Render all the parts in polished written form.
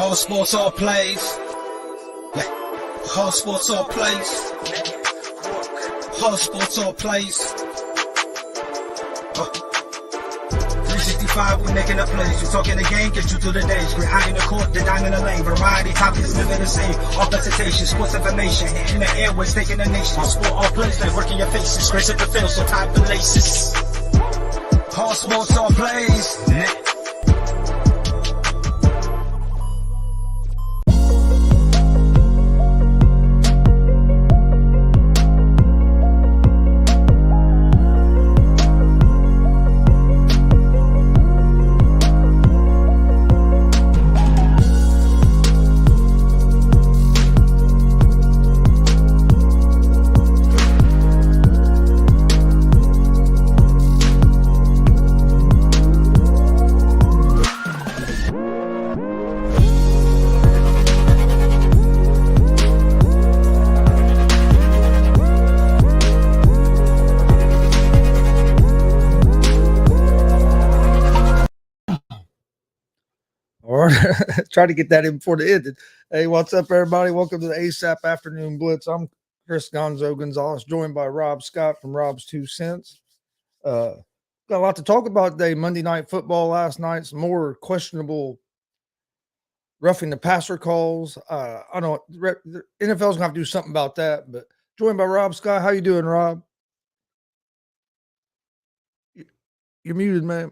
All sports, all plays. Yeah. All sports, all plays. All sports, all plays. 365, we making a plays. You talking the game, get you through the days. We're high in the court, the dime in the lane. Variety topics, living the same. All presentation, sports information. Hitting the airways, taking the nation. All sport, all plays, like working your faces. Grace at the field, so tie the laces. All sports, all plays. Try to get that in before the end. Hey, what's up, everybody? Welcome to the ASAP Afternoon Blitz. I'm Chris Gonzalez, joined by Rob Scott from Rob's 2 Cents. Got a lot to talk about today. Monday Night Football last night, some more questionable roughing the passer calls. I know the NFL's going to have to do something about that, but joined by Rob Scott. How you doing, Rob? You're muted, man.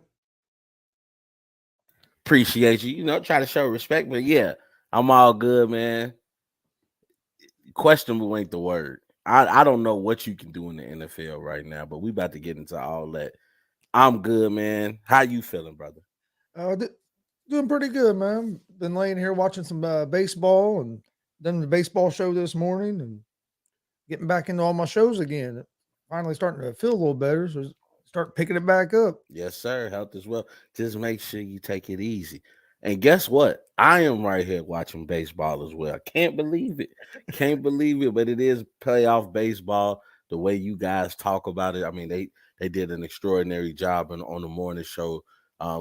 Appreciate you. Try to show respect, but yeah, I'm all good, man. Questionable ain't the word. I don't know what you can do in the NFL right now, but we about to get into all that. I'm good, man. How you feeling, brother? Doing pretty good, man. Been laying here watching some baseball and done the baseball show this morning and getting back into all my shows again. Finally starting to feel a little better, so start picking it back up. Yes, sir. Health as well. Just make sure you take it easy. And guess what? I am right here watching baseball as well. Can't believe it. Can't believe it, but it is playoff baseball. The way you guys talk about it, I mean, they did an extraordinary job on the morning show.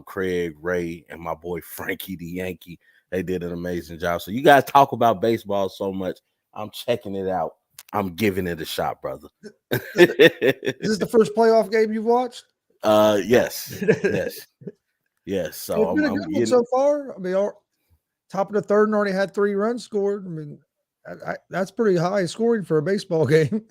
Craig, Ray, and my boy Frankie the Yankee, they did an amazing job. So you guys talk about baseball so much. I'm checking it out. I'm giving it a shot, brother. Is this the first playoff game you've watched? Yes. So it's been a good one so far. I mean, top of the third and already had 3 runs scored. I mean, that's pretty high scoring for a baseball game.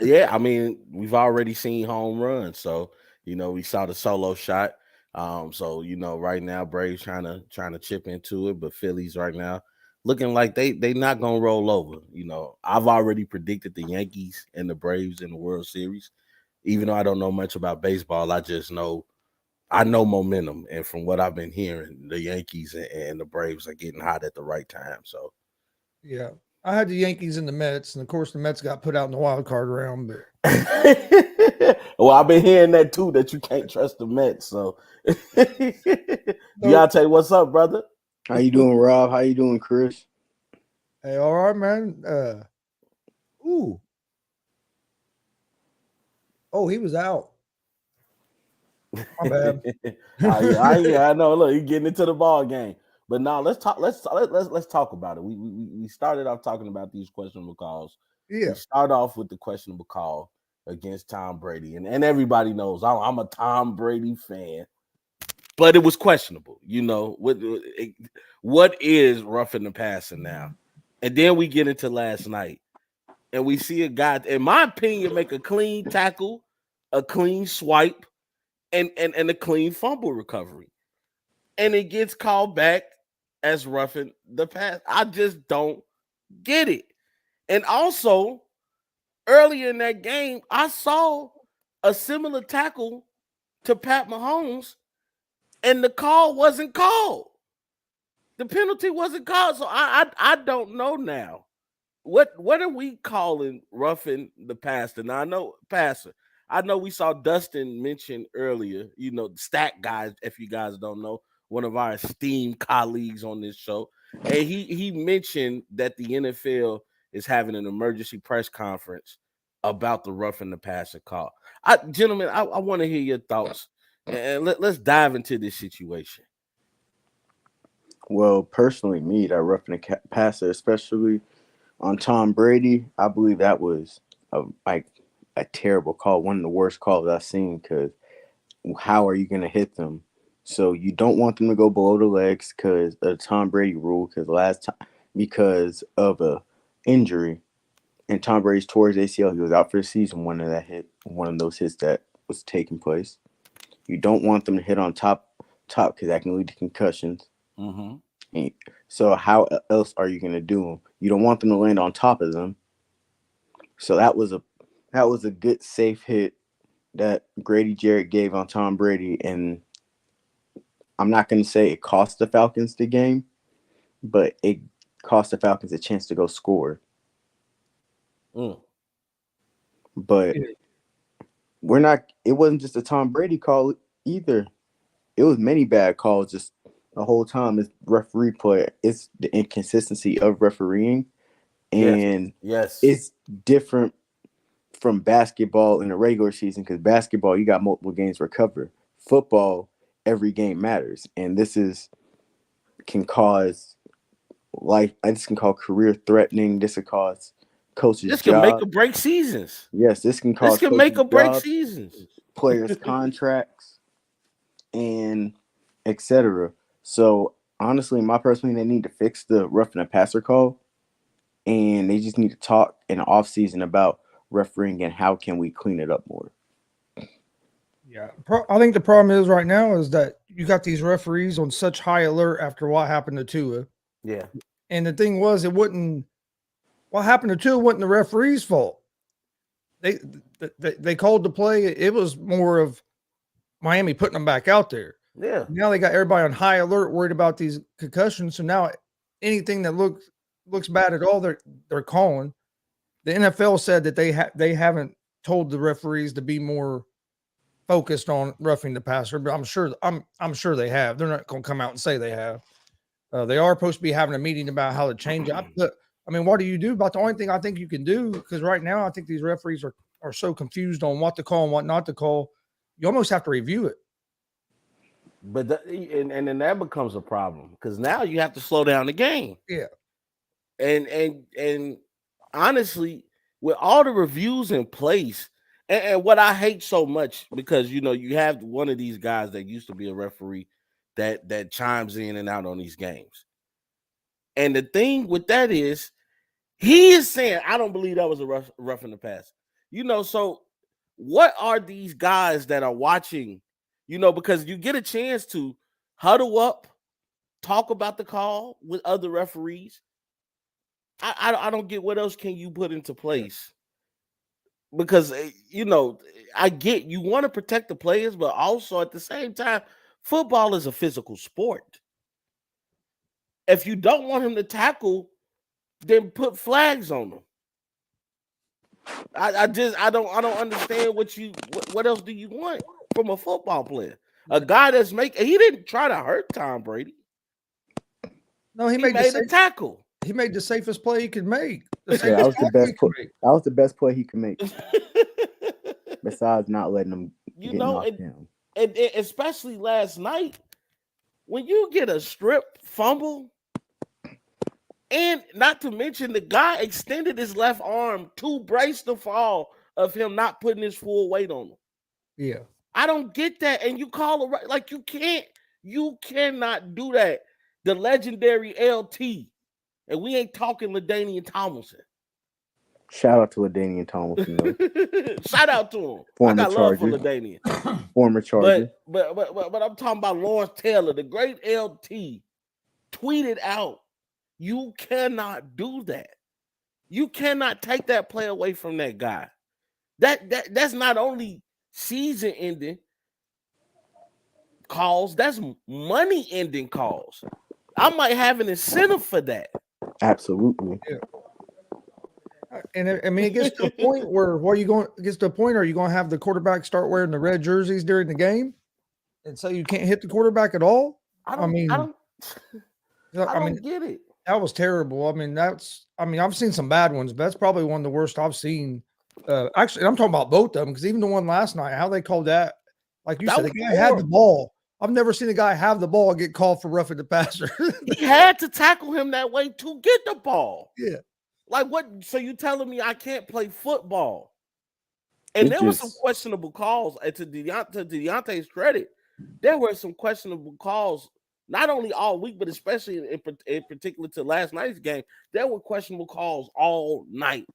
Yeah, I mean, we've already seen home runs, so we saw the solo shot. So right now Braves trying to chip into it, but Phillies right now looking like they not gonna roll over. I've already predicted the Yankees and the Braves in the World Series. Even though I don't know much about baseball, I know momentum, and from what I've been hearing, the Yankees and the Braves are getting hot at the right time. So, yeah, I had the Yankees and the Mets, and of course the Mets got put out in the wild card round. But well, I've been hearing that too, that you can't trust the Mets. So, Deontay, what's up, brother? How you doing, Rob? How you doing, Chris? Hey, all right, man. Oh, he was out. My bad. I know. Look, he's getting into the ball game. But now let's talk about it. We started off talking about these questionable calls. Yeah. We start off with the questionable call against Tom Brady. And everybody knows I'm a Tom Brady fan. But it was questionable, what is roughing the passer now? And then we get into last night, and we see a guy, in my opinion, make a clean tackle, a clean swipe, and a clean fumble recovery. And it gets called back as roughing the pass. I just don't get it. And also, earlier in that game, I saw a similar tackle to Pat Mahomes, and the call wasn't called. The penalty wasn't called. So I don't know now. What are we calling roughing the passer? Now I know we saw Dustin mention earlier, stat guys, if you guys don't know, one of our esteemed colleagues on this show. And he mentioned that the NFL is having an emergency press conference about the roughing the passer call. Gentlemen, I want to hear your thoughts. And let's dive into this situation. Well, personally, me, that roughing the passer, especially on Tom Brady, I believe that was a terrible call, one of the worst calls I've seen. Because how are you going to hit them? So you don't want them to go below the legs because of the Tom Brady rule. Because last time, because of a injury, and Tom Brady's tore his ACL, he was out for the season. One of those hits that was taking place. You don't want them to hit on top because that can lead to concussions. Mm-hmm. So how else are you going to do them? You don't want them to land on top of them. So that was a good safe hit that Grady Jarrett gave on Tom Brady, and I'm not going to say it cost the Falcons the game, but it cost the Falcons a chance to go score. But it wasn't just a Tom Brady call either. It was many bad calls just the whole time. It's referee play. It's the inconsistency of refereeing. And yes. It's different from basketball in the regular season because basketball, you got multiple games to recover. Football, every game matters. And this can cause this can cause career threatening. This can cause coaches' This can job. make or break seasons. Yes, this can cause make or break jobs, seasons. Players' contracts, and etc. So honestly, my personal opinion, they need to fix the roughing the passer call, and they just need to talk in the offseason about refereeing and how can we clean it up more. Yeah, I think the problem is right now is that you got these referees on such high alert after what happened to Tua. Yeah, and the thing was, what happened to Tua wasn't the referee's fault. They called the play. It was more of Miami putting them back out there. Yeah. Now they got everybody on high alert, worried about these concussions. So now anything that looks bad at all, they're calling. The NFL said that they haven't told the referees to be more focused on roughing the passer, but I'm sure they have. They're not going to come out and say they have. They are supposed to be having a meeting about how to change it. I mean, what do you do about the only thing I think you can do? Because right now, I think these referees are so confused on what to call and what not to call. You almost have to review it. But and then that becomes a problem because now you have to slow down the game. Yeah. And honestly, with all the reviews in place, and what I hate so much, because you have one of these guys that used to be a referee that chimes in and out on these games. And the thing with that is, he is saying, I don't believe that was a rough in the past. So what are these guys that are watching? Because you get a chance to huddle up, talk about the call with other referees. I don't get what else can you put into place. Because, I get you want to protect the players, but also at the same time, football is a physical sport. If you don't want him to tackle, then put flags on them. I don't understand what else do you want from a football player? A guy he didn't try to hurt Tom Brady. No, he made a tackle. He made the safest play he could make. That was the best play he could make. Besides not letting him get knocked down. And especially last night, when you get a strip fumble, and not to mention the guy extended his left arm to brace the fall of him not putting his full weight on him. Yeah. I don't get that. And you call it like you cannot do that. The legendary LT. And we ain't talking LaDainian Tomlinson. Shout out to LaDainian Tomlinson. Shout out to him. Former I got Charger. love for LaDainian. Former Charger. But I'm talking about Lawrence Taylor, the great LT, tweeted out, you cannot do that. You cannot take that play away from that guy. That's not only season ending calls, that's money ending calls. I might have an incentive for that. Absolutely. Yeah. And I mean, it gets to a point where are you going to have the quarterback start wearing the red jerseys during the game and so you can't hit the quarterback at all? I don't get it. That was terrible. I've seen some bad ones, but that's probably one of the worst I've seen. Actually, I'm talking about both of them because even the one last night, how they called that, like you said, the guy had the ball. I've never seen a guy have the ball and get called for roughing the passer. He had to tackle him that way to get the ball. Yeah. Like what? So you telling me I can't play football? And there were some questionable calls. And to Deontay's credit, there were some questionable calls, not only all week, but especially in particular to last night's game. There were questionable calls all night.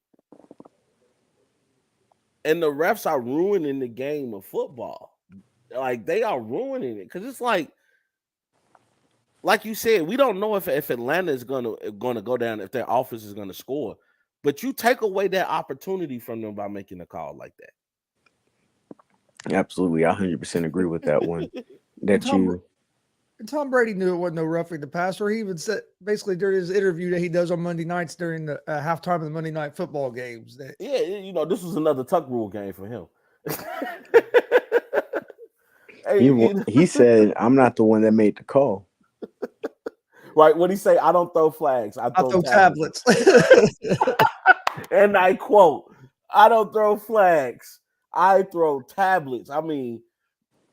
And the refs are ruining the game of football. Like, they are ruining it. Because it's like you said, we don't know if Atlanta is gonna go down, if their offense is gonna score. But you take away that opportunity from them by making a call like that. Absolutely, I 100% agree with that one. Tom Brady knew it wasn't no roughing the passer. He even said basically during his interview that he does on Monday nights during the halftime of the Monday night football games. This was another tuck rule game for him. He said, "I'm not the one that made the call." Right? When he say, "I don't throw flags, I throw tablets." And I quote, "I don't throw flags, I throw tablets." I mean,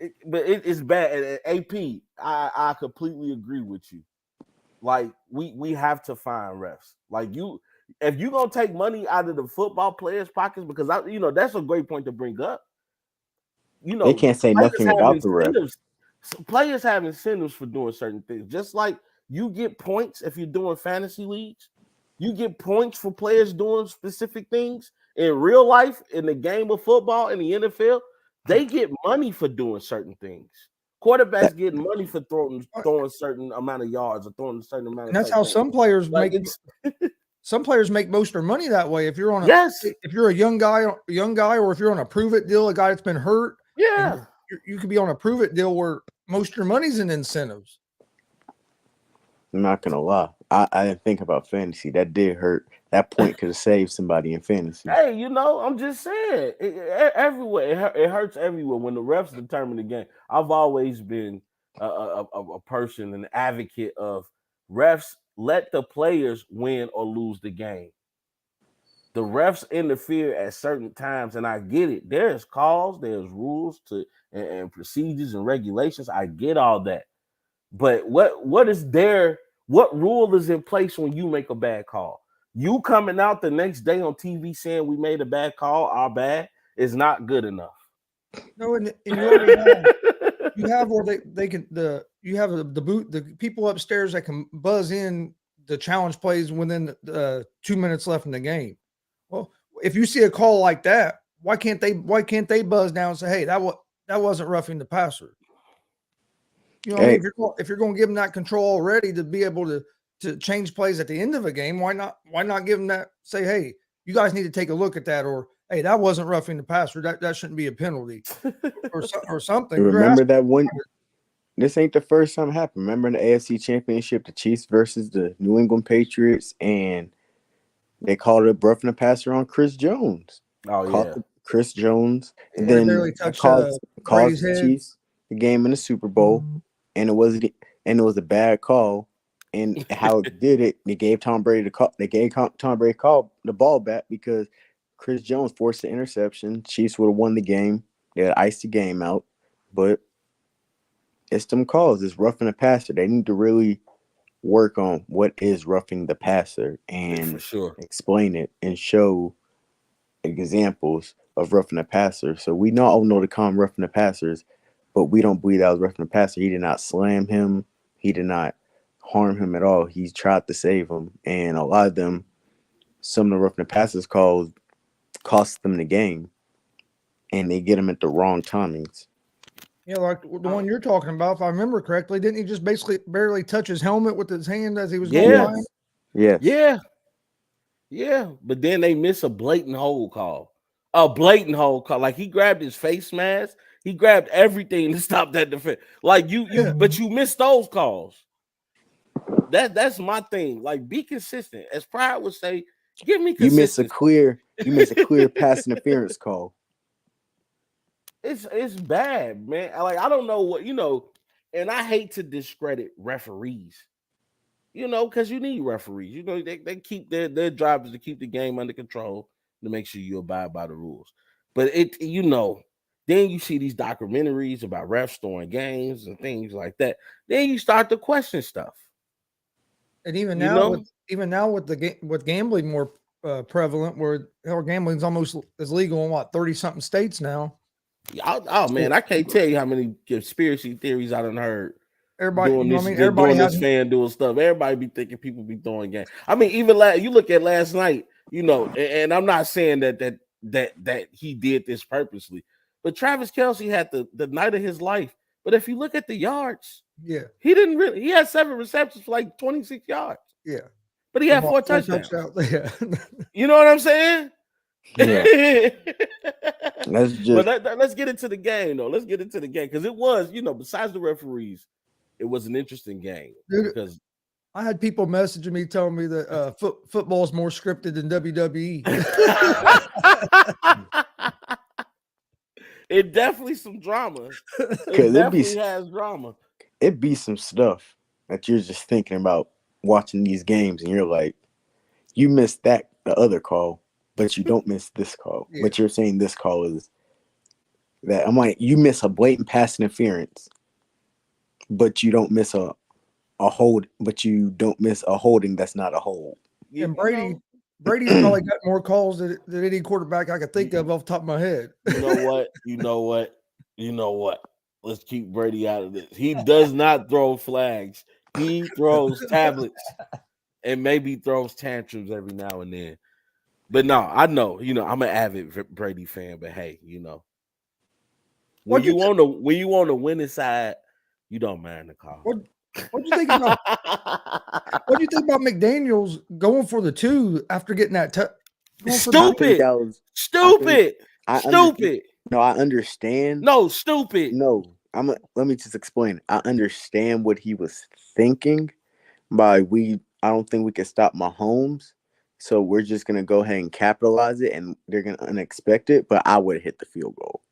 it's bad. AP, I completely agree with you. Like, we have to find refs. Like, if you're gonna take money out of the football players' pockets, because that's a great point to bring up. They can't say nothing about the refs. Players have incentives for doing certain things. Just like you get points if you're doing fantasy leagues, you get points for players doing specific things in real life, in the game of football, in the NFL. They get money for doing certain things. Quarterbacks get money for throwing a certain amount of yards or throwing a certain amount of. And that's how some players make. Some players make most of their money that way. If you're on if you're a young guy, or if you're on a prove it deal, a guy that's been hurt, you could be on a prove it deal where most of your money's in incentives. I'm not gonna lie, I didn't think about fantasy. That did hurt. That point could have saved somebody in fantasy. Hey, I'm just saying, everywhere it hurts everywhere when the refs determine the game. I've always been a person, an advocate of refs. Let the players win or lose the game. The refs interfere at certain times, and I get it. There's calls, there's rules and procedures and regulations. I get all that, but what rule is in place when you make a bad call? You coming out the next day on TV saying we made a bad call, our bad, is not good enough. No, and you already have where you have the people upstairs that can buzz in the challenge plays within the 2 minutes left in the game. Well, if you see a call like that, why can't they buzz down and say, "Hey, that wasn't roughing the passer"? If you're going to give them that control already to be able to change plays at the end of a game, why not give them that? Say, "Hey, you guys need to take a look at that," or "Hey, that wasn't roughing the passer. That shouldn't be a penalty," or something. Remember that one? This ain't the first time it happened. Remember in the AFC Championship, the Chiefs versus the New England Patriots, and they called it roughing the passer on Chris Jones. Chris Jones, and then caused the Chiefs the game in the Super Bowl, and it was a bad call. And how it did it, they gave Tom Brady the ball back because Chris Jones forced the interception. Chiefs would have won the game. They had iced the game out, but it's them calls. It's roughing the passer. They need to really work on what is roughing the passer and explain it and show examples of roughing the passer. So we all know the common roughing the passers, but we don't believe that was roughing the passer. He did not slam him. He did not harm him at all. He tried to save him, and a lot of them, some of the roughing the passers calls cost them the game, and they get them at the wrong timings. Yeah, like the one you're talking about, if I remember correctly, didn't he just basically barely touch his helmet with his hand as he was going by? Yeah. But then they miss a blatant hold call. Like he grabbed his face mask. He grabbed everything to stop that defense. Like but you missed those calls. That's my thing. Like, be consistent. As Pride would say, give me consistency. You miss a clear pass interference call. It's bad, man. Like, I don't know what, and I hate to discredit referees, because you need referees. They keep their job is to keep the game under control, to make sure you abide by the rules. But there Then you see these documentaries about refs throwing games and things like that. Then you start to question stuff. And even You now, know? with gambling more prevalent, where gambling is almost as legal in 30-something states now. Oh man, I can't tell you how many conspiracy theories I done heard. Everybody, Doing you know this, what I mean? Everybody doing has this fan doing stuff. Everybody be thinking people be throwing games. I mean, even you look at last night, you know, and I'm not saying that he did this purposely, but Travis Kelce had the night of his life. But if you look at the yards, yeah, he had 7 receptions for like 26 yards. yeah. But he had 4 touchdowns. Yeah. You know what I'm saying? Yeah. That's just But let's get into the game, though. Let's get into the game because it was, you know, besides the referees, it was an interesting game. Dude, because I had people messaging me telling me that football is more scripted than WWE. it definitely some drama. It because definitely has drama. It be some stuff that you're just thinking about watching these games, and you're like, you missed the other call, but you don't miss this call. Yeah. But you're saying this call is that. I'm like, you miss a blatant pass interference, but you don't miss a hold, but you don't miss a holding that's not a hold. And Brady's probably got more calls than any quarterback I could think of off the top of my head. You know what? Let's keep Brady out of this. He does not throw flags. He throws tablets and maybe throws tantrums every now and then. But no, I know, you know, I'm an avid Brady fan, but hey, you know, when you on the winning side, you don't mind the call. What do you think about? What do you think about McDaniels going for the 2 after getting that? Stupid. No, I understand. No, stupid. No, let me just explain. I understand what he was thinking. I don't think we can stop Mahomes, so we're just gonna go ahead and capitalize it, and they're gonna unexpect it. But I would have hit the field goal.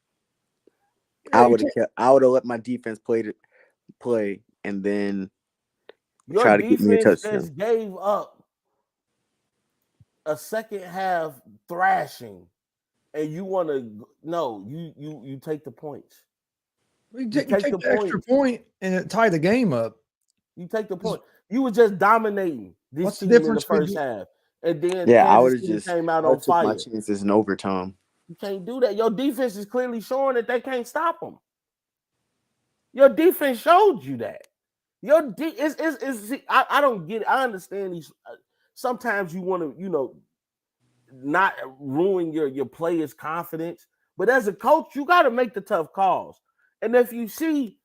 I would have let my defense play, and then try to get me a touchdown. Just gave up a second half thrashing, and you want to you take the points. You take the extra point and tie the game up. You take the point. You were just dominating this team in the first half, and then I would have just came out on fire. My chances in overtime. You can't do that. Your defense is clearly showing that they can't stop them. Your defense showed you that. I don't get it. I understand these. Sometimes you want to, you know, not ruin your players' confidence, but as a coach, you got to make the tough calls. And if you see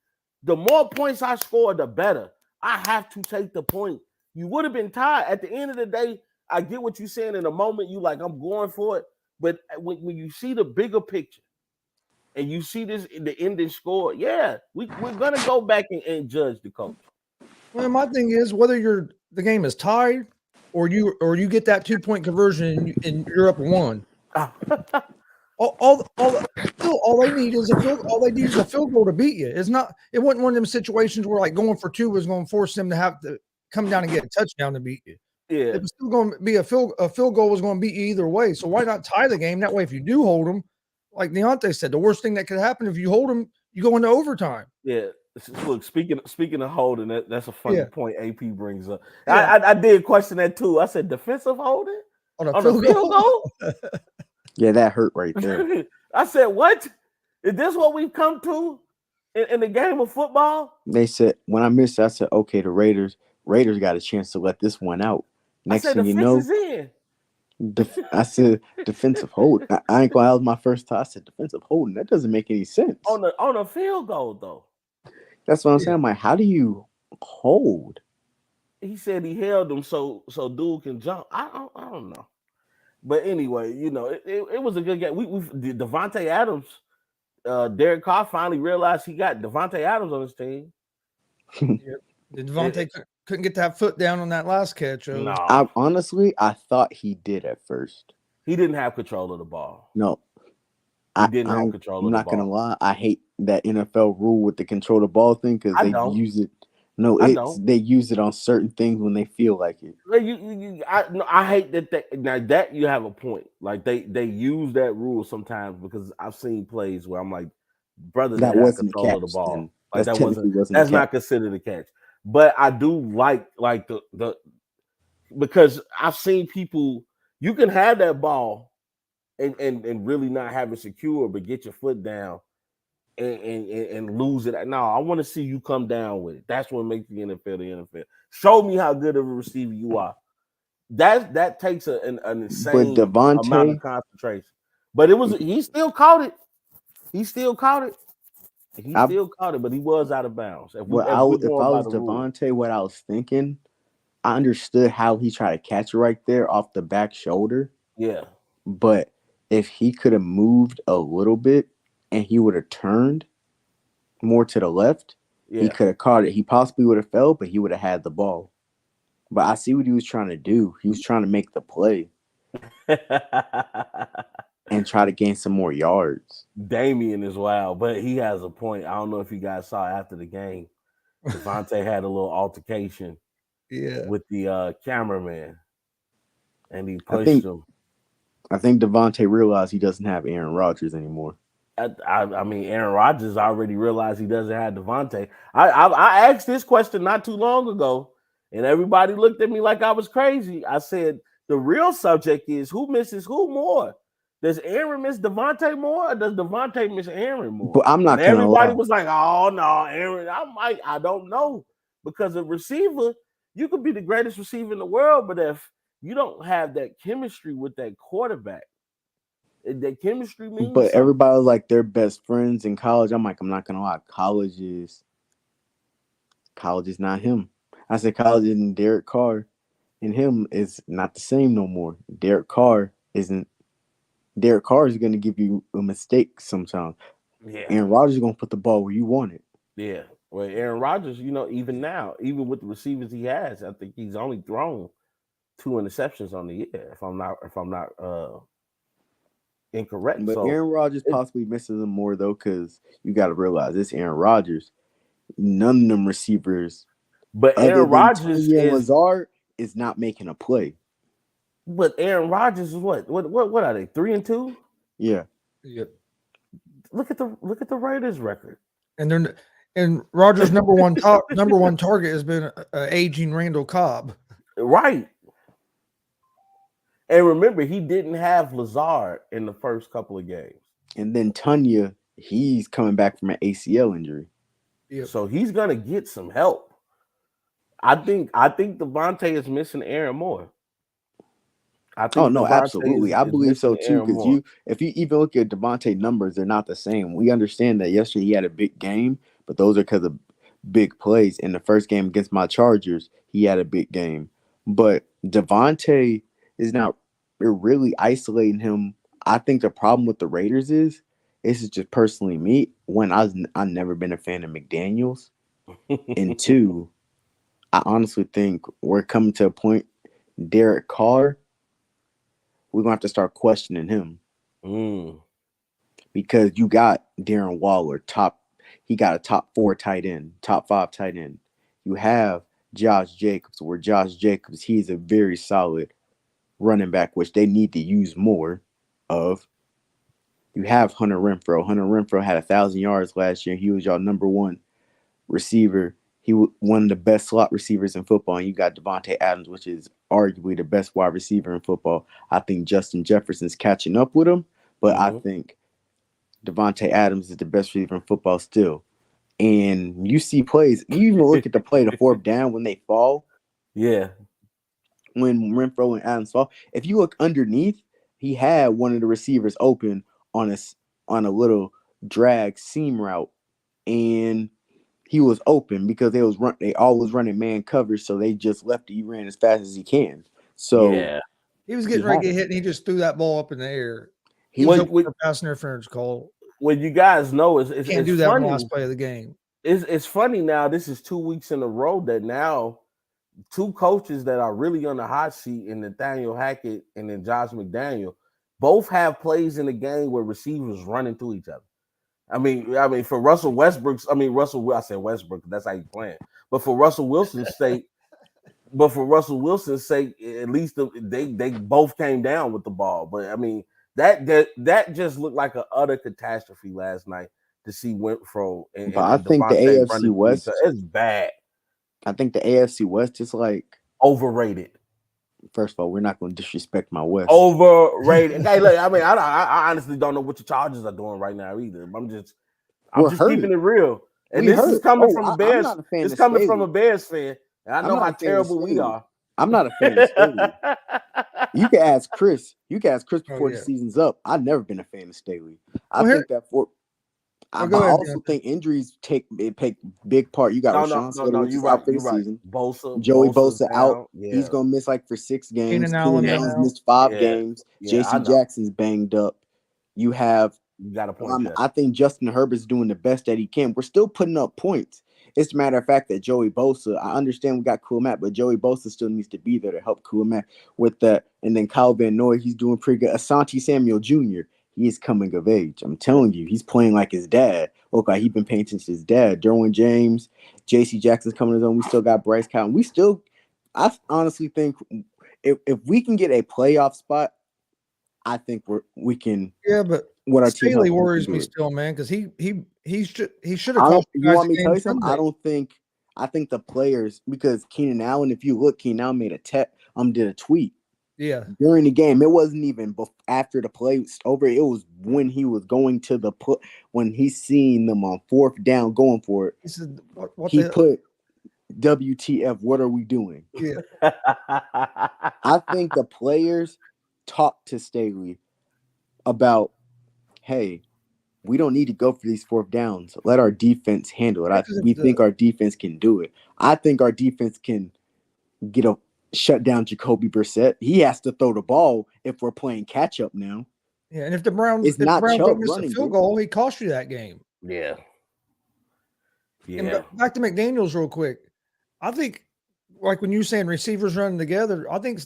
the more points I score, the better. I have to take the point. You would have been tied. At the end of the day, I get what you're saying. In the moment, you like, I'm going for it. But when you see the bigger picture and you see the ending score, yeah, we're gonna go back and judge the coach. Well, my thing is whether the game is tied or you get that 2-point conversion and you're up 1. All they need is a field goal to beat you. It wasn't one of them situations where like going for 2 was going to force them to have to come down and get a touchdown to beat you. Yeah, it was still going to be a field goal was going to beat you either way. So why not tie the game? That way, if you do hold them, like Deontay said, the worst thing that could happen if you hold them, you go into overtime. Yeah. Look, speaking of holding, that's a funny point AP brings up. Yeah. I did question that too. I said defensive holding on a field goal. Yeah, that hurt right there. I said, what? Is this what we've come to in the game of football? They said when I missed, I said, okay, the Raiders got a chance to let this one out. Next thing you know, I said defensive hold. I ain't gonna. That was my first time. I said defensive holding. That doesn't make any sense. On a field goal though. That's what I'm saying. I'm like, how do you hold? He said he held him so dude can jump. I don't know. But anyway, you know, it was a good game. We Devontae Adams, Derek Carr finally realized he got Devontae Adams on his team. Devontae couldn't get that foot down on that last catch. No. I thought he did at first. He didn't have control of the ball. No. He didn't have control of the ball. I'm not gonna lie. I hate that NFL rule with the control the ball thing because they use it. No, they use it on certain things when they feel like it. I hate that. Now that you have a point. Like they use that rule sometimes because I've seen plays where I'm like, brother That didn't have wasn't a control of the catch. ball. Then Like that's technically wasn't a that's catch. not considered a catch. But I do like the because I've seen people, you can have that ball and really not have it secure, but get your foot down and lose it. No, I want to see you come down with it. That's what makes the NFL. Show me how good of a receiver you are. That takes an But insane amount of Devontae, concentration. But he still caught it. He still caught it. He I still caught it, but he was out of bounds. If what we're if going I by was the rule. Devontae, what I was thinking, I understood how he tried to catch it right there off the back shoulder. Yeah. But if he could have moved a little bit and he would have turned more to the left, he Yeah. could have caught it. He possibly would have fell, but he would have had the ball. But I see what he was trying to do. He was trying to make the play and try to gain some more yards. Damian is wild, but he has a point. I don't know if you guys saw after the game. Devontae had a little altercation with the cameraman, and he I pushed think him. I think Devontae realized he doesn't have Aaron Rodgers anymore. I mean, Aaron Rodgers already realized he doesn't have Devontae. I asked this question not too long ago, and everybody looked at me like I was crazy. I said the real subject is who misses who more. Does Aaron miss Devontae more, or does Devontae miss Aaron more? But I'm not And gonna everybody lie. was like, "Oh no, Aaron." I don't know, because a receiver, you could be the greatest receiver in the world, but if you don't have that chemistry with that quarterback, that chemistry means But something. everybody was like their best friends in college. I'm like, I'm not gonna lie. College is not him. I said college isn't Derek Carr, and him is not the same no more. Derek Carr isn't. Derek Carr is gonna give you a mistake sometimes. Yeah. Aaron Rodgers is gonna put the ball where you want it. Yeah. Well, Aaron Rodgers, even now, even with the receivers he has, I think he's only thrown 2 interceptions on the year, if I'm not incorrect. But So Aaron Rodgers possibly misses them more though, because you got to realize this Aaron Rodgers. None of them receivers, but other Aaron than Rodgers Tanya and is Lazard, is not making a play. but Aaron Rodgers is what are they? 3-2? Yeah. Yep. Look at the Raiders record. And Rogers' number one target has been aging Randall Cobb. Right. And remember, he didn't have Lazard in the first couple of games. And then Tanya, he's coming back from an ACL injury. Yep. So he's gonna get some help. I think Devontae is missing Aaron more. I think Oh no, Devontae absolutely. I is believe so missing too. Aaron Because more. if you even look at Devontae numbers, they're not the same. We understand that yesterday he had a big game, but those are because of big plays. In the first game against my Chargers, he had a big game. But Devontae is not really isolating him. I think the problem with the Raiders is this is just personally me. One, I've never been a fan of McDaniels, and two, I honestly think we're coming to a point. Derek Carr, we're gonna have to start questioning him because you got Darren Waller, he got a top 4 tight end, top 5 tight end. You have Josh Jacobs, where Josh Jacobs, he's a very solid running back, which they need to use more of. You have Hunter Renfrow. Hunter Renfrow had 1,000 yards last year. He was your number 1 receiver. He was one of the best slot receivers in football. And you got Devontae Adams, which is arguably the best wide receiver in football. I think Justin Jefferson's catching up with him, but I think Devontae Adams is the best receiver in football still. And you see plays. You even look at the play, the 4th down when they fall. Yeah. When Renfrow and Adams fall. If you look underneath, he had one of the receivers open on a little drag seam route, and he was open because they always running man coverage, so they just left it. He ran as fast as he can. So yeah, he was getting ready to get hit, and he just threw that ball up in the air. He was hoping for a pass interference call. What you guys know is can't do that on the last play of the game. It's funny now. This is 2 weeks in a row that now 2 coaches that are really on the hot seat, in Nathaniel Hackett and then Josh McDaniel, both have plays in the game where receivers run into each other. I mean, for Russell Westbrook's, I said Westbrook, that's how you playing. But for Russell Wilson's sake, at least they both came down with the ball. But I mean, that just looked like an utter catastrophe last night. to see Winfro But I and think the Devontae AFC running West, it's bad. I think the AFC West is like, Overrated. first of all, we're not going to disrespect my West. Overrated. Hey, look, I mean, I honestly don't know what the Chargers are doing right now either. I'm just keeping it real. And this is coming from a Bears. I'm not a fan It's of coming Staley. from a Bears fan. And I know how terrible we are. I'm not a fan of Staley. You can ask Chris. Before the season's up. I've never been a fan of Staley. I also think injuries take big part. You got Rashawn Slater, which is out for the season. Joey Bosa out. Yeah. He's gonna miss like for 6 games. Keenan Allen's missed 5 games. J.C. Jackson's banged up. You got a point. I think Justin Herbert's doing the best that he can. We're still putting up points. It's a matter of fact that Joey Bosa, I understand we got Khalil Mack, but Joey Bosa still needs to be there to help Khalil Mack with that. And then Kyle Van Noy, he's doing pretty good. Asante Samuel Jr., he is coming of age. I'm telling you, he's playing like his dad. Okay, he's been paying attention to his dad. Derwin James, J.C. Jackson's coming his own. We still got Bryce Cotton. I honestly think if we can get a playoff spot, I think we can. Yeah, but what our Staley worries me still, man, because he should have. You want me to tell you something? I think the players, because Keenan Allen, if you look, Keenan Allen did a tweet. Yeah. During the game, it wasn't even after the play was over. It was when he was going to when he's seeing them on 4th down going for it. He said, he put WTF, what are we doing? Yeah. I think the players talked to Staley about, hey, we don't need to go for these 4th downs. Let our defense handle it. We think our defense can do it. I think our defense can shut down Jacoby Brissett. He has to throw the ball if we're playing catch up now. Yeah, and if the Browns don't miss a field goal, he cost you that game. Yeah. Yeah. And back to McDaniels real quick. I think, like when you were saying receivers running together, I think,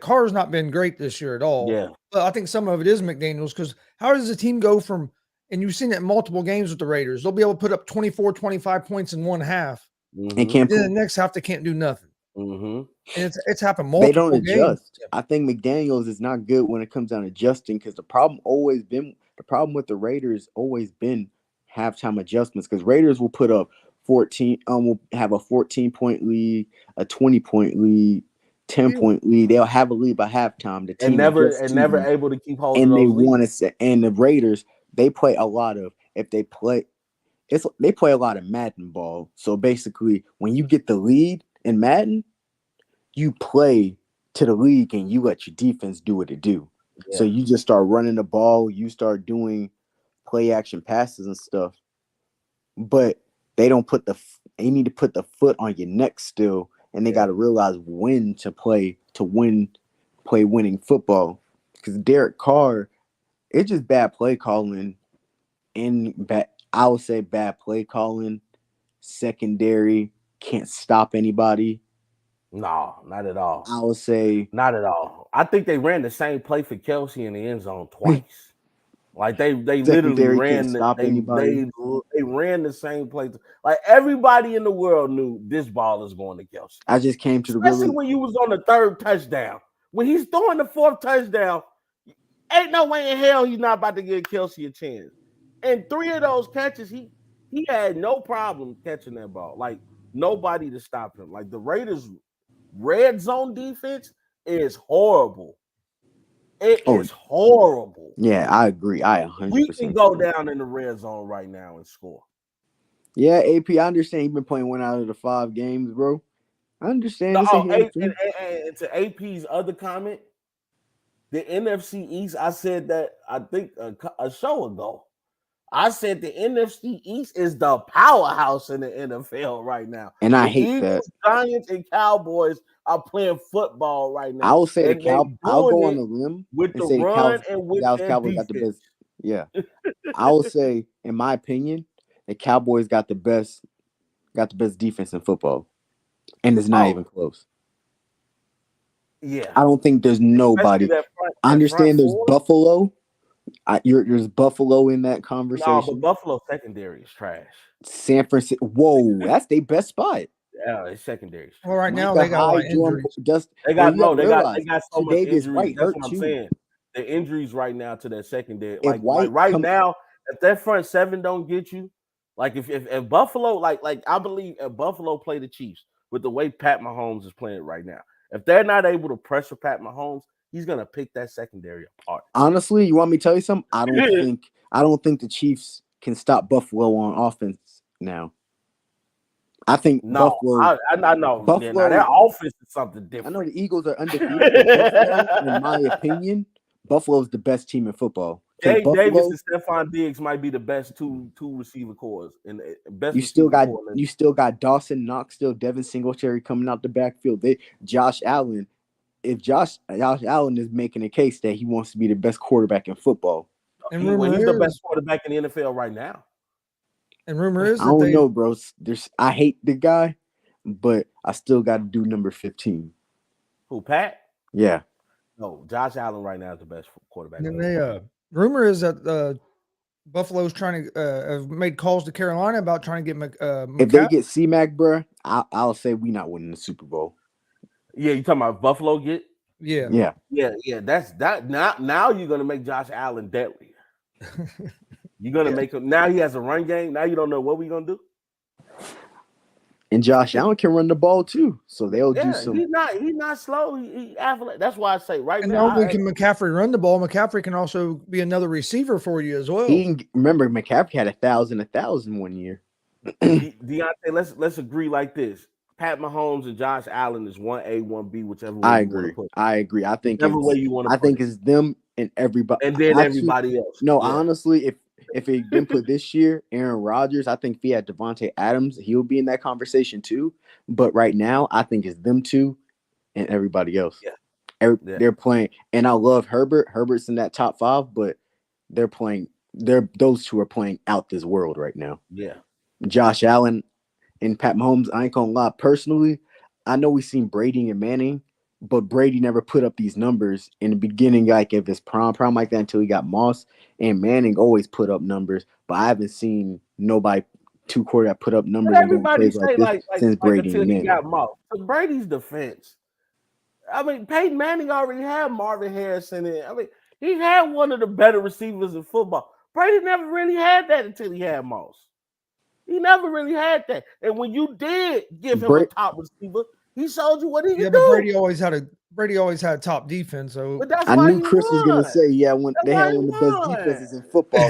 Carr's not been great this year at all. Yeah. But I think some of it is McDaniels, because how does the team go from, and you've seen it in multiple games with the Raiders, they'll be able to put up 24, 25 points in one half. Mm-hmm. And then the next half, they can't do nothing. Mm-hmm. And it's happened multiple They don't adjust. games. I think McDaniels is not good when it comes down to adjusting, because the problem with the Raiders always been halftime adjustments, because Raiders will put up 14, will have a 14-point lead, a 20-point lead, 10-point lead. They'll have a lead by halftime. The team never able to keep holding. And they want to. And the Raiders, they play a lot of they play a lot of Madden ball. So basically, when you get the lead in Madden, you play to the league and you let your defense do what it do. Yeah. So you just start running the ball, you start doing play action passes and stuff. But they need to put the foot on your neck still, and they got to realize when to play winning football. Because Derek Carr, it's just bad play calling, I would say bad play calling, secondary, can't stop anybody. No, not at all. I would say not at all. I think they ran the same play for Kelsey in the end zone twice. Like they literally ran they ran the same play. Like everybody in the world knew this ball is going to Kelsey. I just came to especially when you was on the 3rd touchdown. When he's throwing the 4th touchdown, ain't no way in hell he's not about to give Kelsey a chance. And 3 of those catches, he had no problem catching that ball. Like nobody to stop him. Like the Raiders' red zone defense is horrible. It is horrible. Yeah, I agree. 100%. We can go down in the red zone right now and score. Yeah, AP, I understand you've been playing 1 out of the 5 games, bro. I understand. And to AP's other comment, the NFC East, I said that I think a show ago. I said the NFC East is the powerhouse in the NFL right now. And I hate that. Giants and Cowboys are playing football right now. I will say I'll go on the limb with the run and with the Cowboys got the best. Yeah. I will say, in my opinion, the Cowboys got the best defense in football. And it's not even close. Yeah. I don't think there's nobody. I understand there's Buffalo. There's Buffalo in that conversation. No, but Buffalo secondary is trash. San Francisco. Whoa, that's their best spot. Yeah, it's secondary. Well, right now they got they got so much injuries. That's what I'm saying. The injuries right now to that secondary, like right now, if that front seven don't get you, like if Buffalo, like I believe if Buffalo play the Chiefs with the way Pat Mahomes is playing right now, if they're not able to pressure Pat Mahomes, he's gonna pick that secondary apart. Honestly, you want me to tell you something? I don't think the Chiefs can stop Buffalo on offense now. I think Buffalo. I know. Buffalo. Now their offense is something different. I know the Eagles are undefeated, but Buffalo, in my opinion, Buffalo's the best team in football. Jay Davis and Stephon Diggs might be the best two receiver cores and best. You still got Dawson Knox, still Devin Singletary coming out the backfield. Josh Allen. If Josh Allen is making a case that he wants to be the best quarterback in football, and he's the best quarterback in the NFL right now. And rumor is I don't know, bro. I hate the guy, but I still got to do number 15. Who, Pat? Yeah. No, Josh Allen right now is the best quarterback. And rumor is that Buffalo's trying to have made calls to Carolina about trying to get if they get C-Mac, bro, I'll say we not winning the Super Bowl. Yeah, you talking about Buffalo get? Yeah. That's that. Now you're gonna make Josh Allen deadly. You're gonna make him. Now he has a run game. Now you don't know what we're gonna do. And Josh Allen can run the ball too, so they'll do some. He's not slow. He athletic. That's why I say right and now. not only can McCaffrey run the ball, McCaffrey can also be another receiver for you as well. Remember, McCaffrey had 1,000 1 year. Deontay, let's agree like this. Pat Mahomes and Josh Allen is 1A, 1B, whichever way I you agree. want to put it. I agree. I think whichever way you want to. I think it's them and everybody, and then everybody else. No, honestly, if it been put this year, Aaron Rodgers, I think if he had Devontae Adams, he'll be in that conversation too. But right now, I think it's them two and everybody else. Yeah. They're playing, and I love Herbert. Herbert's in that top 5, but they're playing. Those two are playing out this world right now. Yeah. Josh Allen and Pat Mahomes, I ain't gonna lie. Personally, I know we've seen Brady and Manning, but Brady never put up these numbers in the beginning, like if it's prime like that until he got Moss. And Manning always put up numbers, but I haven't seen nobody two quarterback put up numbers and going crazy like this since Brady and Manning. He got Moss. So Brady's defense. I mean, Peyton Manning already had Marvin Harrison in. I mean, he had one of the better receivers in football. Brady never really had that until he had Moss. He never really had that. And when you did give him a top receiver, he showed you what he could do. But Brady always had a top defense. So I knew Chris was gonna say, when they had one of the best defenses in football.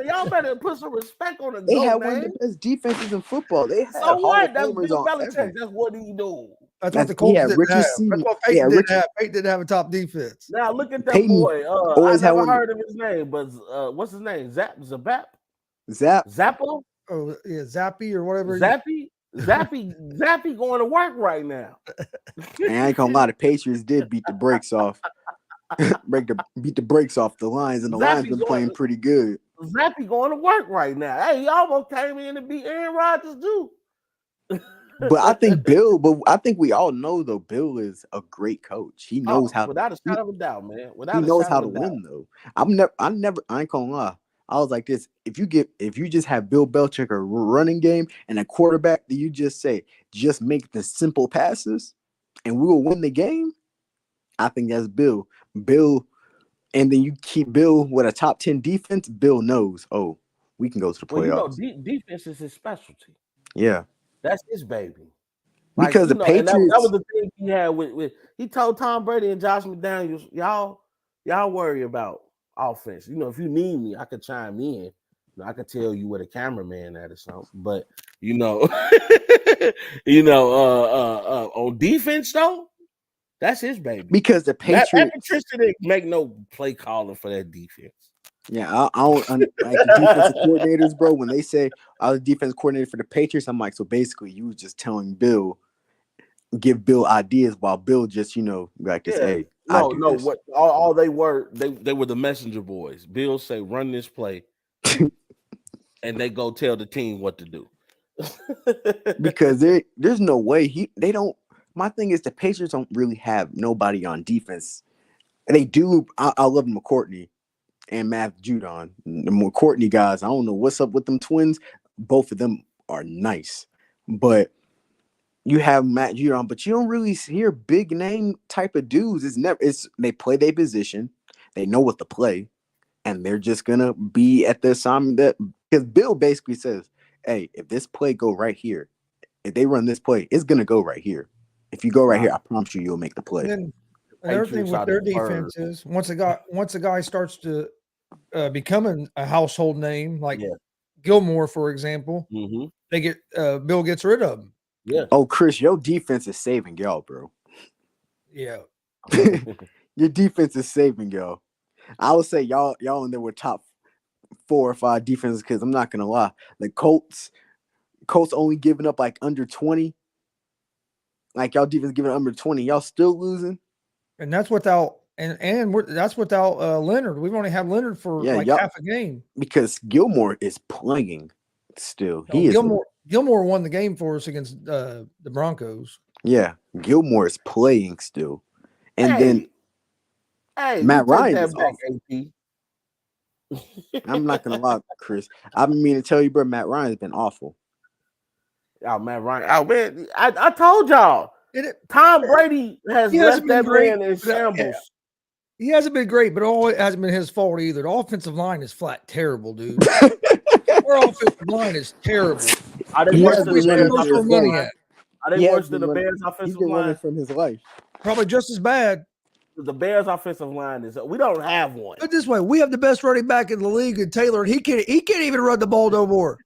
Y'all better put some respect on the They had one of the best defenses in football. They had so what? That's Bill Belichick. That's what he do. That's what the Colts didn't have. That's what Peyton didn't have. Peyton didn't have a top defense. Now look at that boy. I never heard of his name, but what's his name? Zappo? Oh yeah, Zappy or whatever. Zappy going to work right now. And I ain't gonna lie, the Patriots did beat the brakes off. Beat the brakes off the Lions, and the Lions been playing pretty good. Zappy going to work right now. Hey, he almost came in to beat Aaron Rodgers too. But I think we all know though, Bill is a great coach. He knows how without a shadow of a doubt, man. He knows how to win though. I ain't gonna lie. I was like this. If you just have Bill Belichick a running game and a quarterback that you just say, just make the simple passes and we will win the game. I think that's Bill. And then you keep Bill with a top 10 defense. Bill knows, we can go to the playoffs. Defense is his specialty. Yeah. That's his baby. Because the Patriots. That was the thing he had with he told Tom Brady and Josh McDaniels, y'all worry about offense. If you need me, I could chime in. I could tell you where the cameraman at or something. But on defense though, that's his baby. Because the Patriots, Patricia didn't make no play calling for that defense. Yeah, I don't like the defensive coordinators, bro. When they say I was defense coordinator for the Patriots, I'm like, so basically you was just telling Bill, give Bill ideas while Bill just like this. Hey. What all they were the messenger boys. Bill say run this play, and they go tell the team what to do. Because there's no way they don't. My thing is the Patriots don't really have nobody on defense. They do. I love McCourtney and Matt Judon. The McCourtney guys, I don't know what's up with them twins. Both of them are nice, but. You have Matt Judon, but you don't really hear big name type of dudes. They play their position. They know what to play. and they're just gonna be at the assignment that because Bill basically says, "Hey, if this play go right here, if they run this play, it's gonna go right here. If you go right here, I promise you'll make the play." And then another thing Patriots with are their the defense is once a guy starts to becoming a household name, like Gilmore, for example, they get Bill gets rid of him. Yeah. Oh, Chris, your defense is saving y'all, bro. Yeah. Your defense is saving y'all. I would say y'all in there were top 4 or 5 defenses because I'm not gonna lie. The Colts only giving up like under 20. Like y'all defense giving up under 20. Y'all still losing. And that's without that's without Leonard. We've only had Leonard for half a game. Because Gilmore is playing still. Gilmore won the game for us against the Broncos. Yeah, Gilmore is playing still. And then Matt Ryan is off. I'm not gonna lie, Chris. I've been meaning to tell you, bro, Matt Ryan's been awful. Oh, Matt Ryan. Oh, man, I told y'all. Tom Brady has left that man in shambles. He hasn't been great, but it hasn't been his fault either. The offensive line is flat terrible, dude. Our offensive line is terrible. Are they worse than the Bears' offensive money line? Are they worse than the Bears' offensive line? He's been running from his life. Probably just as bad. The Bears' offensive line is. We don't have one. Put it this way, we have the best running back in the league in Taylor, and he can't even run the ball no more.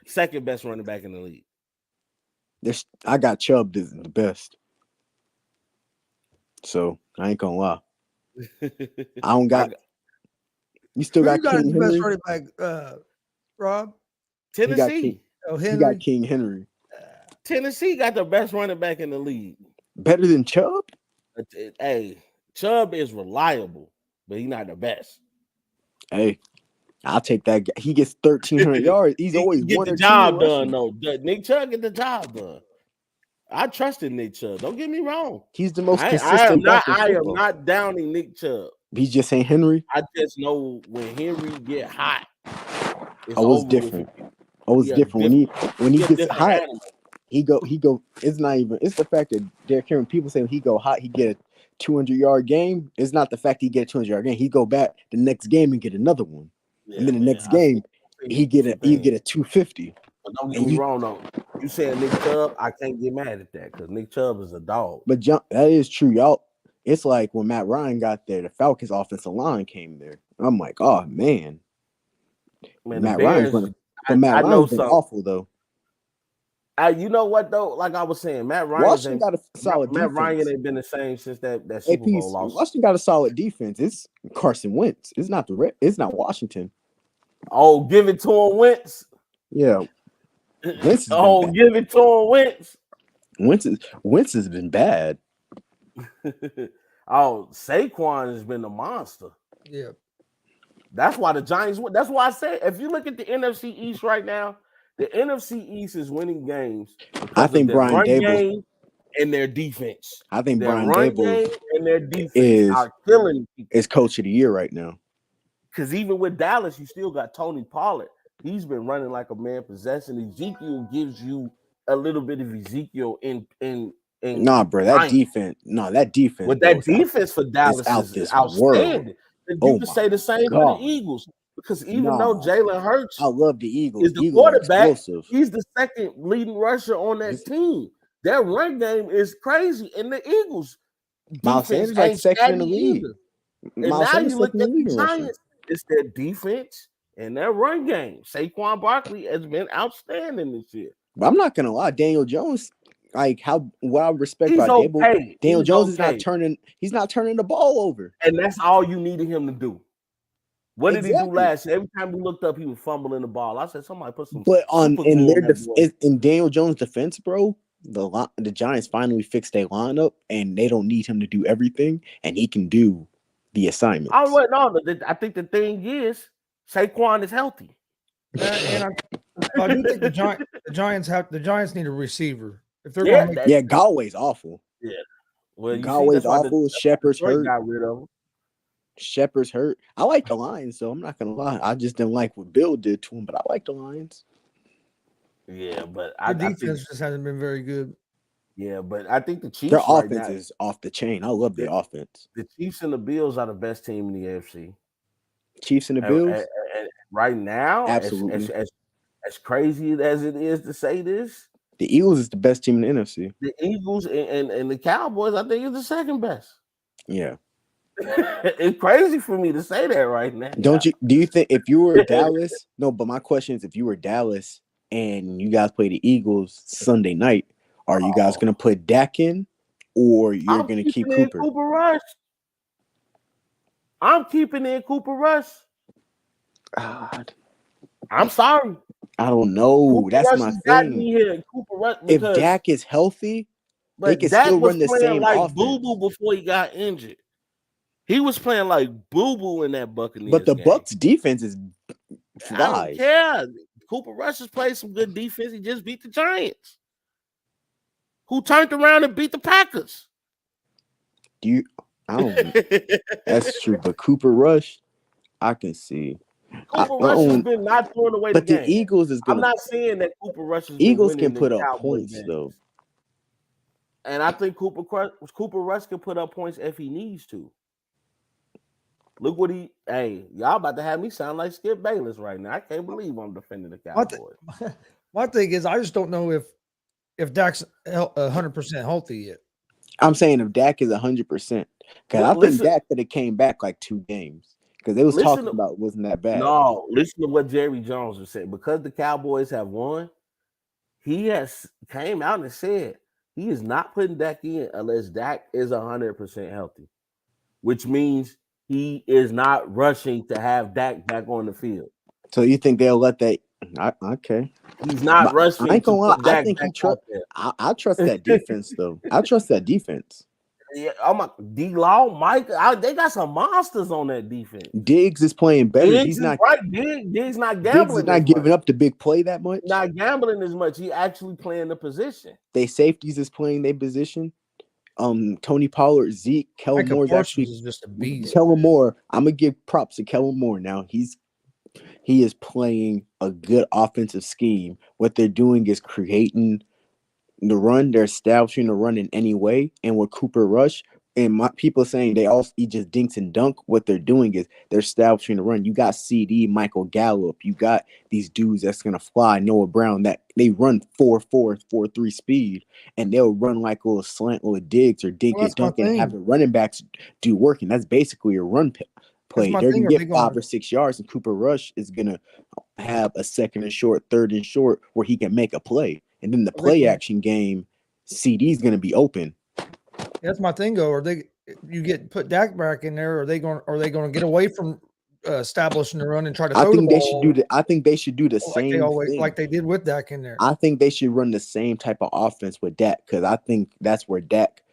Second best running back in the league. I got Chubb as the best. So I ain't gonna lie. I don't got. You still got King Henry. Best running back, Rob. Tennessee. He got King Henry. Tennessee got the best running back in the league. Better than Chubb? Hey, Chubb is reliable, but he's not the best. Hey, I'll take that. He gets 1,300 yards. He's always get one the or job two done, though. Nick Chubb get the job done. I trusted Nick Chubb. Don't get me wrong. He's the most consistent. I am not downing Nick Chubb. He's just saying Henry. I just know when Henry get hot, it's different. It's different. When he gets hot, he go. It's not even. It's the fact that Derrick Henry. People say when he go hot, he get a 200-yard game. It's not the fact he get a 200-yard game. He go back the next game and get another one, and then the next game he get a 250. But don't get me wrong though. You saying Nick Chubb, I can't get mad at that because Nick Chubb is a dog. But that is true, y'all. It's like when Matt Ryan got there, the Falcons' offensive line came there. I'm like, oh man, Matt Ryan's been awful though. You know what though? Like I was saying, Matt Ryan got a solid defense. Matt Ryan ain't been the same since that Super Bowl loss. Washington got a solid defense. It's Carson Wentz. It's not Washington. Oh, give it to him, Wentz. Yeah. Give it to him, Wentz. Wentz has been bad. Saquon has been a monster. Yeah. That's why the Giants win. That's why I say if you look at the NFC East right now, the NFC East is winning games. I think Brian Daboll and their defense. I think their Brian Daboll and their defense are killing people. Is coach of the year right now. Because even with Dallas, you still got Tony Pollard. He's been running like a man possessed, and Ezekiel gives you a little bit of Ezekiel in bro, that defense. With that defense for Dallas is outstanding. You can say the same for the Eagles. Because even though Jalen Hurts, I love the Eagles. Is the quarterback, he's the second leading rusher on that team. Their run game is crazy, and the Eagles Miles Sanders like second in the league. And now you look at the Giants, it's their defense and their run game. Saquon Barkley has been outstanding this year. But I'm not gonna lie, Daniel Jones, what I respect about Daboll, Daniel Jones is not turning. He's not turning the ball over, and that's all you needed him to do. What did he do last year? Every time we looked up, he was fumbling the ball. I said, somebody put some. But in Daniel Jones' defense, bro, the Giants finally fixed their lineup, and they don't need him to do everything, and he can do the assignments. I think the thing is Saquon is healthy. And I do think the Giants need a receiver. If they're Galway's awful. Yeah, well, Galway's awful. Shepard's hurt. Got rid of him. Shepard's hurt. I like the Lions, so I'm not gonna lie. I just didn't like what Bill did to him, but I like the Lions. Yeah, but the defense just hasn't been very good. Yeah, but I think the Chiefs. Their offense is off the chain. I love their offense. The Chiefs and the Bills are the best team in the AFC. Chiefs and the Bills. And right now, Absolutely. As crazy as it is to say this, the Eagles is the best team in the NFC. The Eagles and the Cowboys, I think, is the second best. Yeah. It's crazy for me to say that right now. Do you think if you were Dallas? No, but my question is, if you were Dallas and you guys play the Eagles Sunday night, are you guys going to put Dak in, or you're going to keep Cooper? Rush. I'm keeping in Cooper Rush. God. I'm sorry. I don't know. Cooper That's Rush my has got thing. me here. Cooper Rush, if Dak is healthy, they can still run the same offense. Boo Boo before he got injured. He was playing like Boo Boo in that Buccaneers But the game. Bucks defense is flies. I don't care. Cooper Rush has played some good defense. He just beat the Giants, who turned around and beat the Packers. I don't. That's true. But Cooper Rush, I can see. Cooper Rush has been not throwing away the game. But the Eagles is gonna. I'm not saying that Cooper Rush is. Eagles can put up points though, and I think Cooper Rush can put up points if he needs to. Look what y'all about to have me sound like Skip Bayless right now. I can't believe I'm defending the Cowboys. My thing is, I just don't know if Dak's 100% healthy yet. I'm saying if Dak is 100%, because I think Dak could have came back like 2 games because they was talking about it wasn't that bad. No, listen to what Jerry Jones was saying. Because the Cowboys have won, he has came out and said he is not putting Dak in unless Dak is 100% healthy, which means he is not rushing to have Dak back on the field. So you think they'll let that? Okay. He's not rushing. I ain't gonna lie. I think he trust. I trust that defense though. I trust that defense. Yeah, D-Law, Mike. They got some monsters on that defense. Diggs is playing better. Diggs not gambling. Diggs is not giving up the big play that much. Not gambling as much. He actually playing the position. They safeties is playing their position. Tony Pollard, Zeke, Kellen Moore is actually just a beast. Kellen Moore, I'm gonna give props to Kellen Moore. Now he is playing a good offensive scheme. What they're doing is creating the run. They're establishing the run in any way. And with Cooper Rush, and my people saying he just dinks and dunk. What they're doing is they're establishing the run. You got CD, Michael Gallup. You got these dudes that's gonna fly. Noah Brown, that they run 4.4, 4.3 speed, and they'll run like a little slant, little digs or dink and dunk, and have the running backs do work. And that's basically a run play. They're gonna get 5 or 6 yards, and Cooper Rush is gonna have a 2nd and short, 3rd and short, where he can make a play. And then the play action game, CD's gonna be open. That's my thing. Put Dak back in there? Are they going to get away from establishing the run and try to? I think they should do the same thing like they did with Dak in there. I think they should run the same type of offense with Dak because I think that's where Dak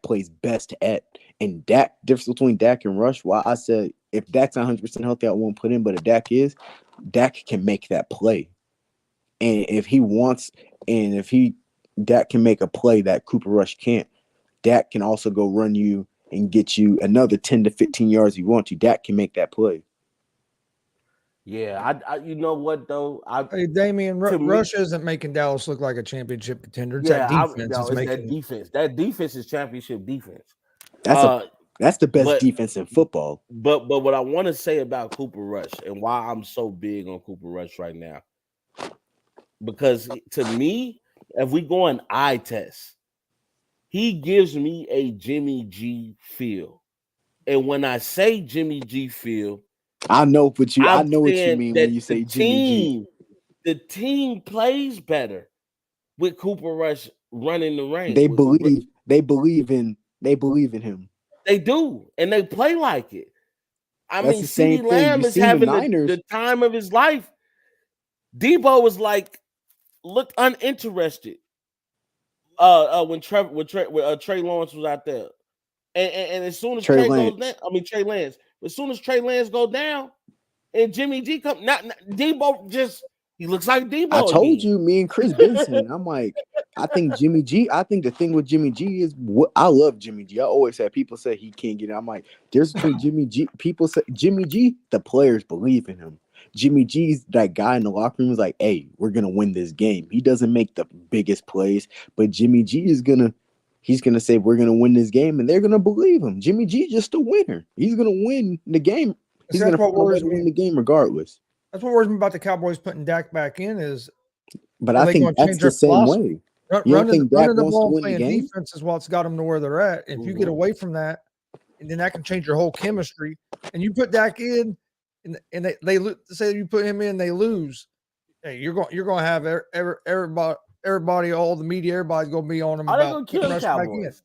plays best at. And difference between Dak and Rush. Why I said if Dak's 100% healthy, I won't put in. But if Dak can make that play, and Dak can make a play that Cooper Rush can't. Dak can also go run you and get you another 10 to 15 yards you want to. Dak can make that play. Yeah, I you know what though? Damian Rush isn't making Dallas look like a championship contender. It's that defense. That defense. That defense is championship defense. That's the best defense in football. But what I want to say about Cooper Rush and why I'm so big on Cooper Rush right now, because to me, if we go an eye test, he gives me a Jimmy G feel. And when I say Jimmy G feel, I know what you mean when you say Jimmy G. The team plays better with Cooper Rush running the range. They believe in him. They do, and they play like it. I mean, CeeDee Lamb is having the time of his life. Debo was looked uninterested. When Trey Lawrence was out there, and as soon as Trey Lance, as soon as Trey Lance go down, and Jimmy G come, not Debo he looks like Debo. I told you, me and Chris Benson. I'm like, I think Jimmy G. I think the thing with Jimmy G is I love Jimmy G. I always say people say he can't get it. I'm like, there's between Jimmy G. People say Jimmy G. The players believe in him. Jimmy G's that guy in the locker room is like, hey, we're gonna win this game. He doesn't make the biggest plays, but Jimmy G is he's gonna say we're gonna win this game, and they're gonna believe him. Jimmy G just a winner. He's gonna win the game. He's See, going that's to what find a way worries to win me. the game regardless. That's what worries me about the Cowboys putting Dak back in is But are I they think going to that's change the their same philosophy? way. You don't think Dak Running the wants to ball and win the playing game? defense is what's got them to where they're at. If you get away from that, and then that can change your whole chemistry. And you put Dak in, and they say you put him in, they lose. Hey, you're going to have everybody, all the media, everybody's going to be on him Are they about going to kill the rush back in. Cowboys?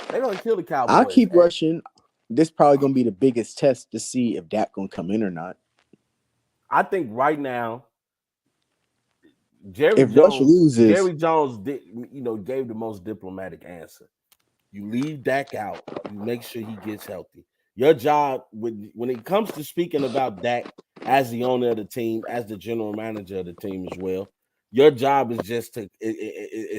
They're going to kill the Cowboys. I'll keep rushing. This probably going to be the biggest test to see if Dak going to come in or not. I think right now, Jerry If Rush loses, gave the most diplomatic answer. You leave Dak out. You make sure he gets healthy. Your job when it comes to speaking about Dak as the owner of the team, as the general manager of the team as well, your job is just to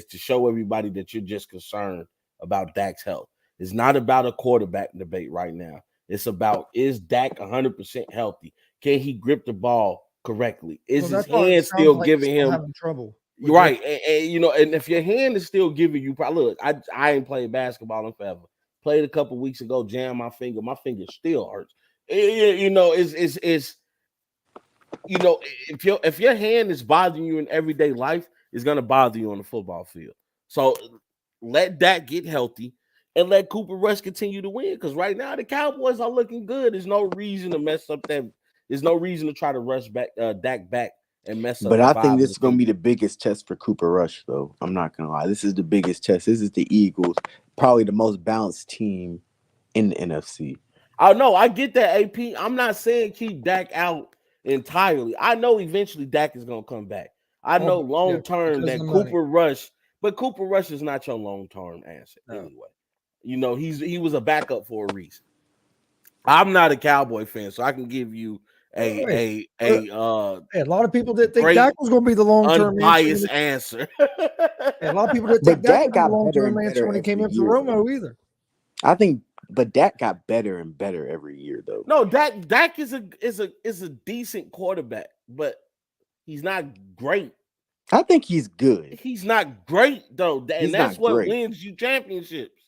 show everybody that you're just concerned about Dak's health. It's not about a quarterback debate right now. It's about, is Dak 100% healthy? Can he grip the ball correctly? Is his hand still giving him having trouble? You're right. And if your hand is still giving you, look, I ain't played basketball in forever. Played a couple weeks ago, jammed my finger. My finger still hurts. It's if your hand is bothering you in everyday life, it's gonna bother you on the football field. So let Dak get healthy and let Cooper Rush continue to win. Because right now the Cowboys are looking good. There's no reason to mess up that. There's no reason to try to rush back Dak back and mess up. But I think this is going to be the biggest test for Cooper Rush, though. I'm not going to lie. This is the biggest test. This is the Eagles, probably the most balanced team in the NFC. Oh, no, I get that, AP. I'm not saying keep Dak out entirely. I know eventually Dak is going to come back. I know long term that Cooper Rush, but Cooper Rush is not your long term answer anyway. He was a backup for a reason. I'm not a Cowboy fan, so I can give you a lot of people that think Dak was going to be the long-term unbiased answer. A lot of people that think Dak got the long-term answer when he came in for Romo either. I think, but Dak got better and better every year, though. No, Dak is a decent quarterback, but he's not great. I think he's good. He's not great though, and that's what wins you championships.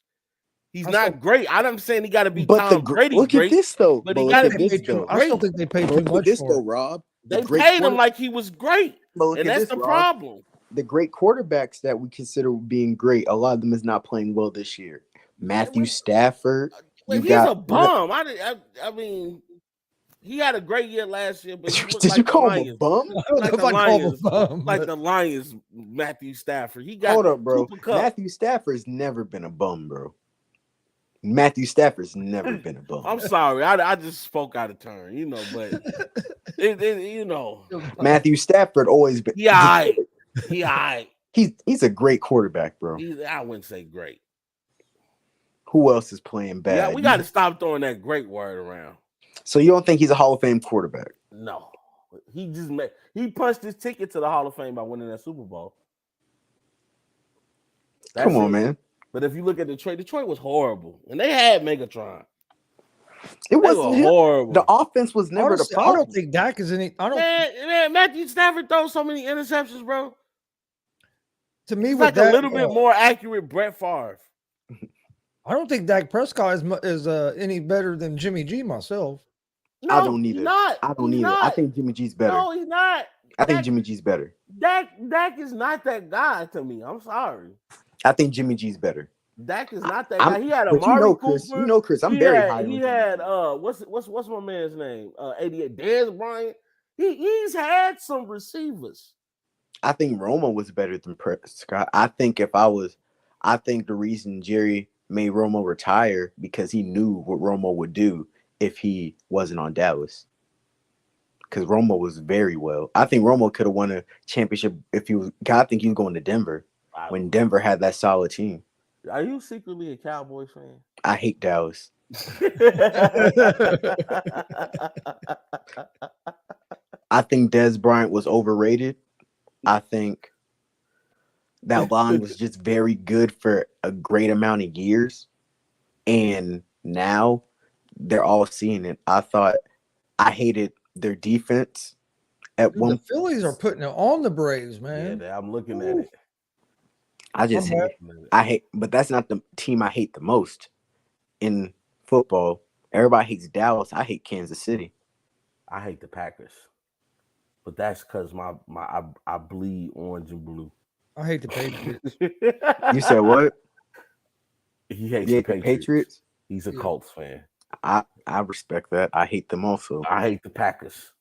He's not great. I'm saying he got to be Tom Brady. Look at this though. But he got to be great. I still think they paid too much this for though, Rob. They paid him like he was great, and that's the problem. The great quarterbacks that we consider being great, a lot of them is not playing well this year. Matthew Stafford. He's a bum. I mean, he had a great year last year, but did you call him a bum? Like the Lions, Matthew Stafford. He got hold up, bro. Matthew Stafford's never been a bum, bro. Matthew Stafford's never been a bum. I'm sorry, I just spoke out of turn, but Matthew Stafford always been. He all right. He's a great quarterback, bro. I wouldn't say great. Who else is playing bad? Yeah, we got to stop throwing that great word around. So you don't think he's a Hall of Fame quarterback? No, he punched his ticket to the Hall of Fame by winning that Super Bowl. Come on, man. But if you look at Detroit was horrible, and they had Megatron. It wasn't horrible. The offense was never the problem. I don't think Dak is any. Man, Matthew Stafford throws so many interceptions, bro. To me, it's like a little bit more accurate Brett Favre. I don't think Dak Prescott is any better than Jimmy G myself. No, I don't either. I don't either. I think Jimmy G's better. No, he's not. I think Jimmy G's better. Dak is not that guy to me. I'm sorry. I think Jimmy G's better. Dak is not that guy. He had a Chris. You know, Chris. I'm very high. He had what's my man's name? 88. Dez Bryant. He's had some receivers. I think Romo was better than Prescott. I think the reason Jerry made Romo retire because he knew what Romo would do if he wasn't on Dallas. Because Romo was very well. I think Romo could have won a championship if he was. I think he was going to Denver when Denver had that solid team. Are you secretly a Cowboys fan? I hate Dallas. I think Dez Bryant was overrated. I think that line was just very good for a great amount of years. And now they're all seeing it. I hated their defense at one. The Phillies are putting it on the Braves, man. Yeah, I'm looking at it. I hate, but that's not the team I hate the most in football. Everybody hates Dallas. I hate Kansas City. I hate the Packers, but that's because I bleed orange and blue. I hate the Patriots. You said what? He hates Yeah, the the Patriots. He's a Yeah. Colts fan. I respect that. I hate them also. I hate the Packers.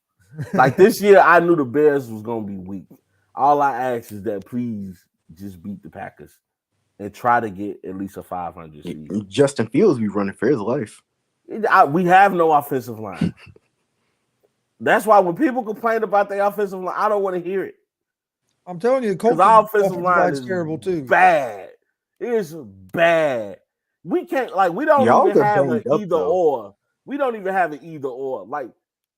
Like this year, I knew the Bears was gonna be weak. All I ask is that please just beat the Packers and try to get at least a 500 season. Justin Fields be running for his life. We have no offensive line. That's why when people complain about the offensive line, I don't want to hear it. I'm telling you, the Colts Because our offensive line is terrible too. Bad. It's bad. We can't we don't Y'all even are have an banged up, either though. or. We don't even have an either or. Like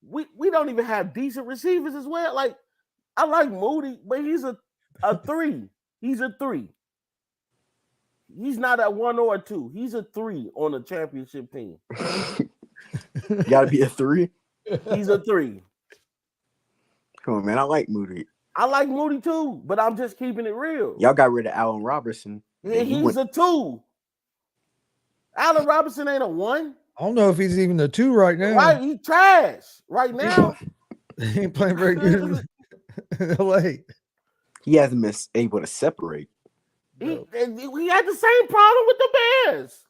we don't even have decent receivers as well. Like I like Moody, but he's a 3. He's a 3. He's not a 1 or a 2. He's a 3 on a championship team. You gotta be a 3. He's a 3. Come on, man. I like Moody. I like Moody too, but I'm just keeping it real. Y'all got rid of Allen Robertson. Yeah, he's a 2. Allen Robinson ain't a 1. I don't know if he's even a 2 right now. Right, he's trash right now. He ain't playing very good in LA. He hasn't been able to separate. He had the same problem with the Bears.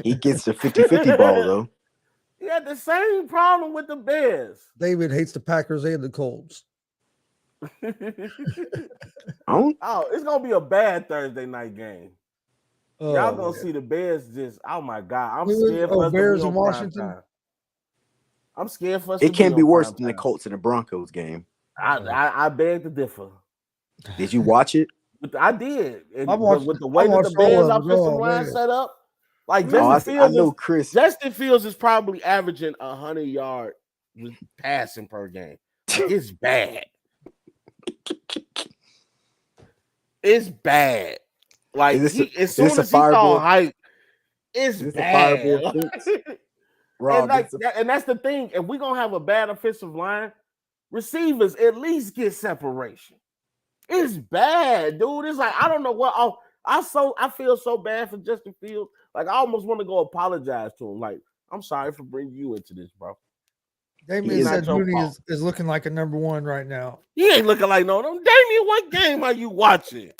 He gets the 50-50 ball, though. He had the same problem with the Bears. David hates the Packers and the Colts. Oh, it's gonna be a bad Thursday night game. Y'all gonna see the Bears just. Oh my God, I'm scared for us Bears to be in on Washington. prime time. I'm scared for us. It can't be worse than the time. Colts and the Broncos game. I beg to differ. Did you watch it? I did. And I watched, with the way that the Bears offensive line set up, like Justin Fields is probably averaging 100 yards passing per game. It's bad. It's bad. Like as soon as he saw hype, it's bad. Rob, and that's the thing. If we're gonna have a bad offensive line, receivers at least get separation. It's bad, dude. It's like I don't know what. I feel so bad for Justin Fields. Like I almost want to go apologize to him. Like I'm sorry for bringing you into this, bro. Damien said Moody is looking like a number 1 right now. He ain't looking like no. Damien, what game are you watching?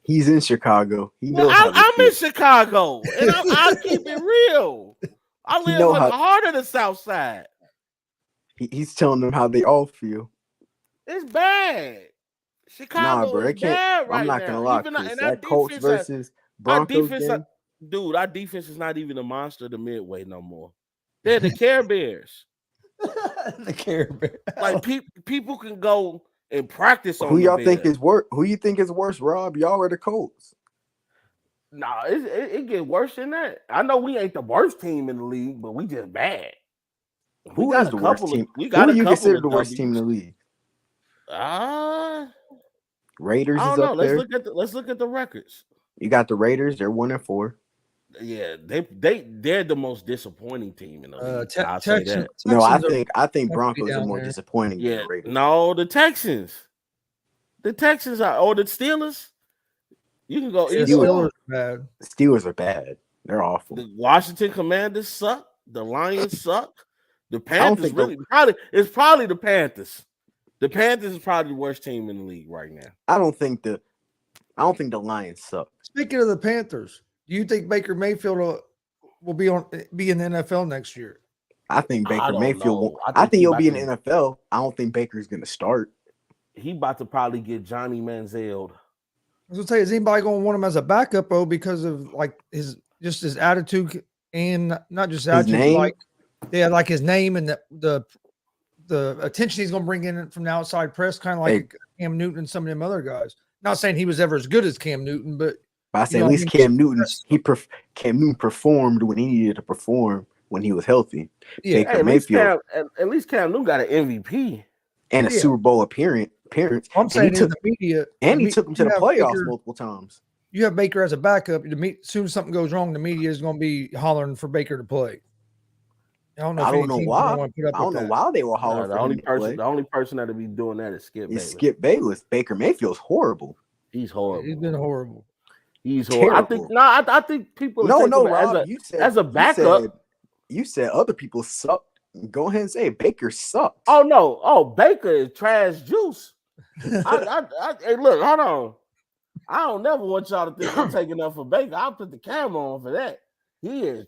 He's in Chicago. He knows I'm in Chicago, and I'll keep it real. I live in the heart of the South Side. He's telling them how they all feel. It's bad. Chicago bro, is bad right now. I'm not gonna lie, Chris. That Colts versus Broncos game. Dude, our defense is not even a monster of the midway no more. They're the Care Bears. The Care Bears. Like people can go and practice on who y'all the think Bears. is worse? Who you think is worse, Rob? Y'all or the Colts? Nah, it get worse than that. I know we ain't the worst team in the league, but we just bad. Who is the worst team? Who do you consider the worst team in the league? Raiders is up there. Let's look at the records. You got the Raiders. They're 1-4. Yeah, they're the most disappointing team in the league. I'll say that. No, I think Broncos are more disappointing than the Raiders. No, the Texans. The Texans are the Steelers. You can go. Steelers are bad. Steelers are bad. They're awful. The Washington Commanders suck. The Lions suck. The Panthers it's probably the Panthers. The Panthers is probably the worst team in the league right now. I don't think the Lions suck. Speaking of the Panthers, do you think Baker Mayfield will be in the NFL next year? I think Baker Mayfield. I think he'll be in the NFL. I don't think Baker's going to start. He about to probably get Johnny Manziel. I was gonna say, is anybody going to want him as a backup though because of like his attitude and not just attitude, like his name and the attention he's going to bring in from the outside press, kind of like Cam Newton and some of them other guys. Not saying he was ever as good as Cam Newton, but I say at least Cam Newton performed when he needed to perform when he was healthy. Yeah, at least Cam Newton got an MVP and a Super Bowl appearance. I'm saying in the media, and he took him to the playoffs multiple times. You have Baker as a backup. As soon as something goes wrong, the media is going to be hollering for Baker to play. I don't know why. I don't know why they were hollering for him to play. The only person that'll be doing that is Skip Bayless. Baker Mayfield's horrible. He's horrible. He's been horrible. He's horrible. I think people. No, Rob, as a backup. You said other people sucked Go ahead and say it. Baker sucks. Oh no! Oh, Baker is trash juice. Hey, look, hold on. I don't never want y'all to think I'm taking up for Baker. I'll put the camera on for that. He is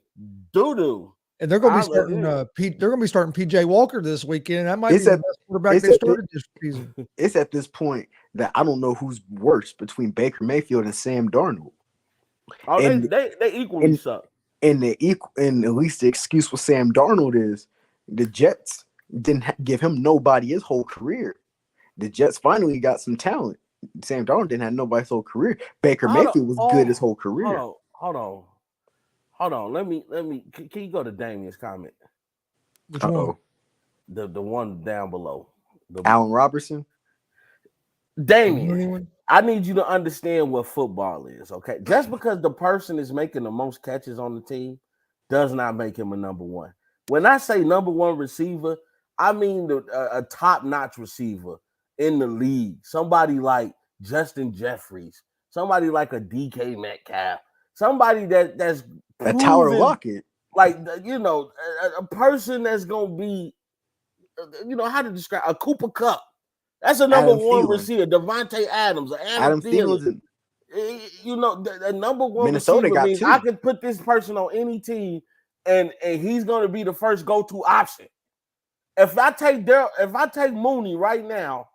doo doo. And they're going to be starting. They're going to be starting PJ Walker this weekend. That might be the best quarterback they started this season. It's at this point that I don't know who's worse between Baker Mayfield and Sam Darnold. Oh, and they equally suck. And at least the excuse for Sam Darnold is the Jets didn't give him nobody his whole career. The Jets finally got some talent. Sam Darnold didn't have nobody his whole career. Baker Mayfield was good his whole career. Hold on. Let me. Can you go to Damien's comment? Which one? The one down below. Allen Robertson. Damien, I need you to understand what football is, okay? Just because the person is making the most catches on the team does not make him a number one. When I say number one receiver, I mean a top-notch receiver in the league. Somebody like Justin Jeffries, somebody like a DK Metcalf, somebody that's a Tyler Lockett. Like, a person that's going to be, how to describe a Cooper Kupp. That's a number one receiver. Devontae Adams, Adam Thielen. The number one Minnesota receiver means two. I can put this person on any team, and he's going to be the first go-to option. If I take Mooney right now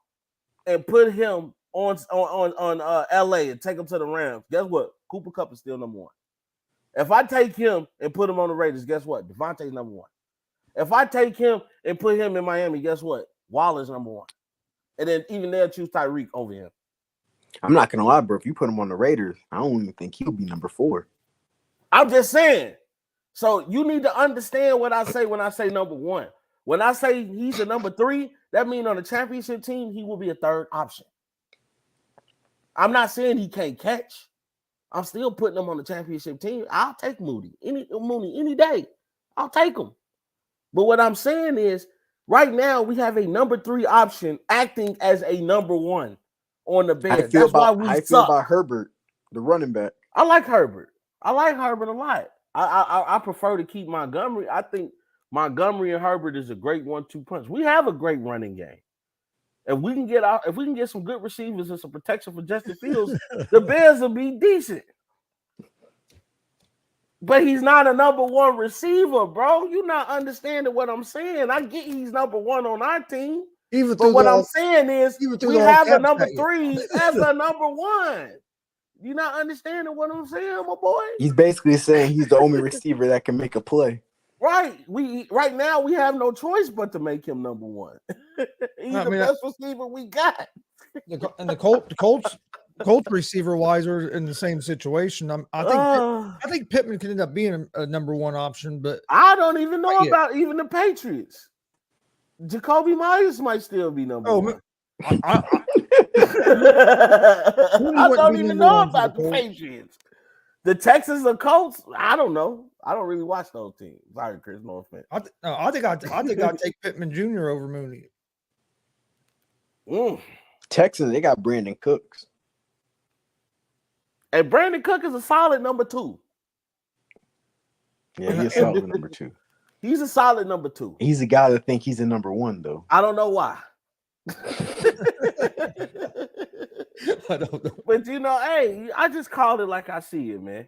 and put him on LA and take him to the Rams, guess what? Cooper Kupp is still number one. If I take him and put him on the Raiders, guess what? Devontae's number one. If I take him and put him in Miami, guess what? Waller's number one. And then even they'll choose Tyreek over him. I'm not gonna lie, bro. If you put him on the Raiders, I don't even think he'll be number 4. I'm just saying. So you need to understand what I say when I say number one. When I say he's a number 3, that means on a championship team, he will be a third option. I'm not saying he can't catch. I'm still putting him on the championship team. I'll take Mooney any day. I'll take him. But what I'm saying is, right now, we have a number 3 option acting as a number 1 on the bench. That's why we suck. I feel about Herbert, the running back. I like Herbert. I like Herbert a lot. I prefer to keep Montgomery. I think Montgomery and Herbert is a great 1-2 punch. We have a great running game. If we can get some good receivers and some protection for Justin Fields, the Bears will be decent. But he's not a number 1 receiver, bro. You're not understanding what I'm saying. I get he's number 1 on our team. But what I'm saying is we have a number 3 as a number 1. You're not understanding what I'm saying, my boy? He's basically saying he's the only receiver that can make a play. Right. Right now we have no choice but to make him number 1. He's the best receiver we got. And the Colts receiver wise are in the same situation. I think Pittman could end up being a number 1 option, but I don't even know about even the Patriots. Jacoby Myers might still be number 1. I don't even know about the Patriots. The Texans or Colts, I don't know. I don't really watch those teams. Sorry, Chris, no offense. I think I'd take Pittman Jr. over Mooney. Texans, they got Brandon Cooks. And Brandon Cook is a solid number 2. Yeah, he's a solid number 2. He's a solid number 2. He's a guy that think he's a number 1, though. I don't know why. I don't know. But hey, I just called it like I see it, man.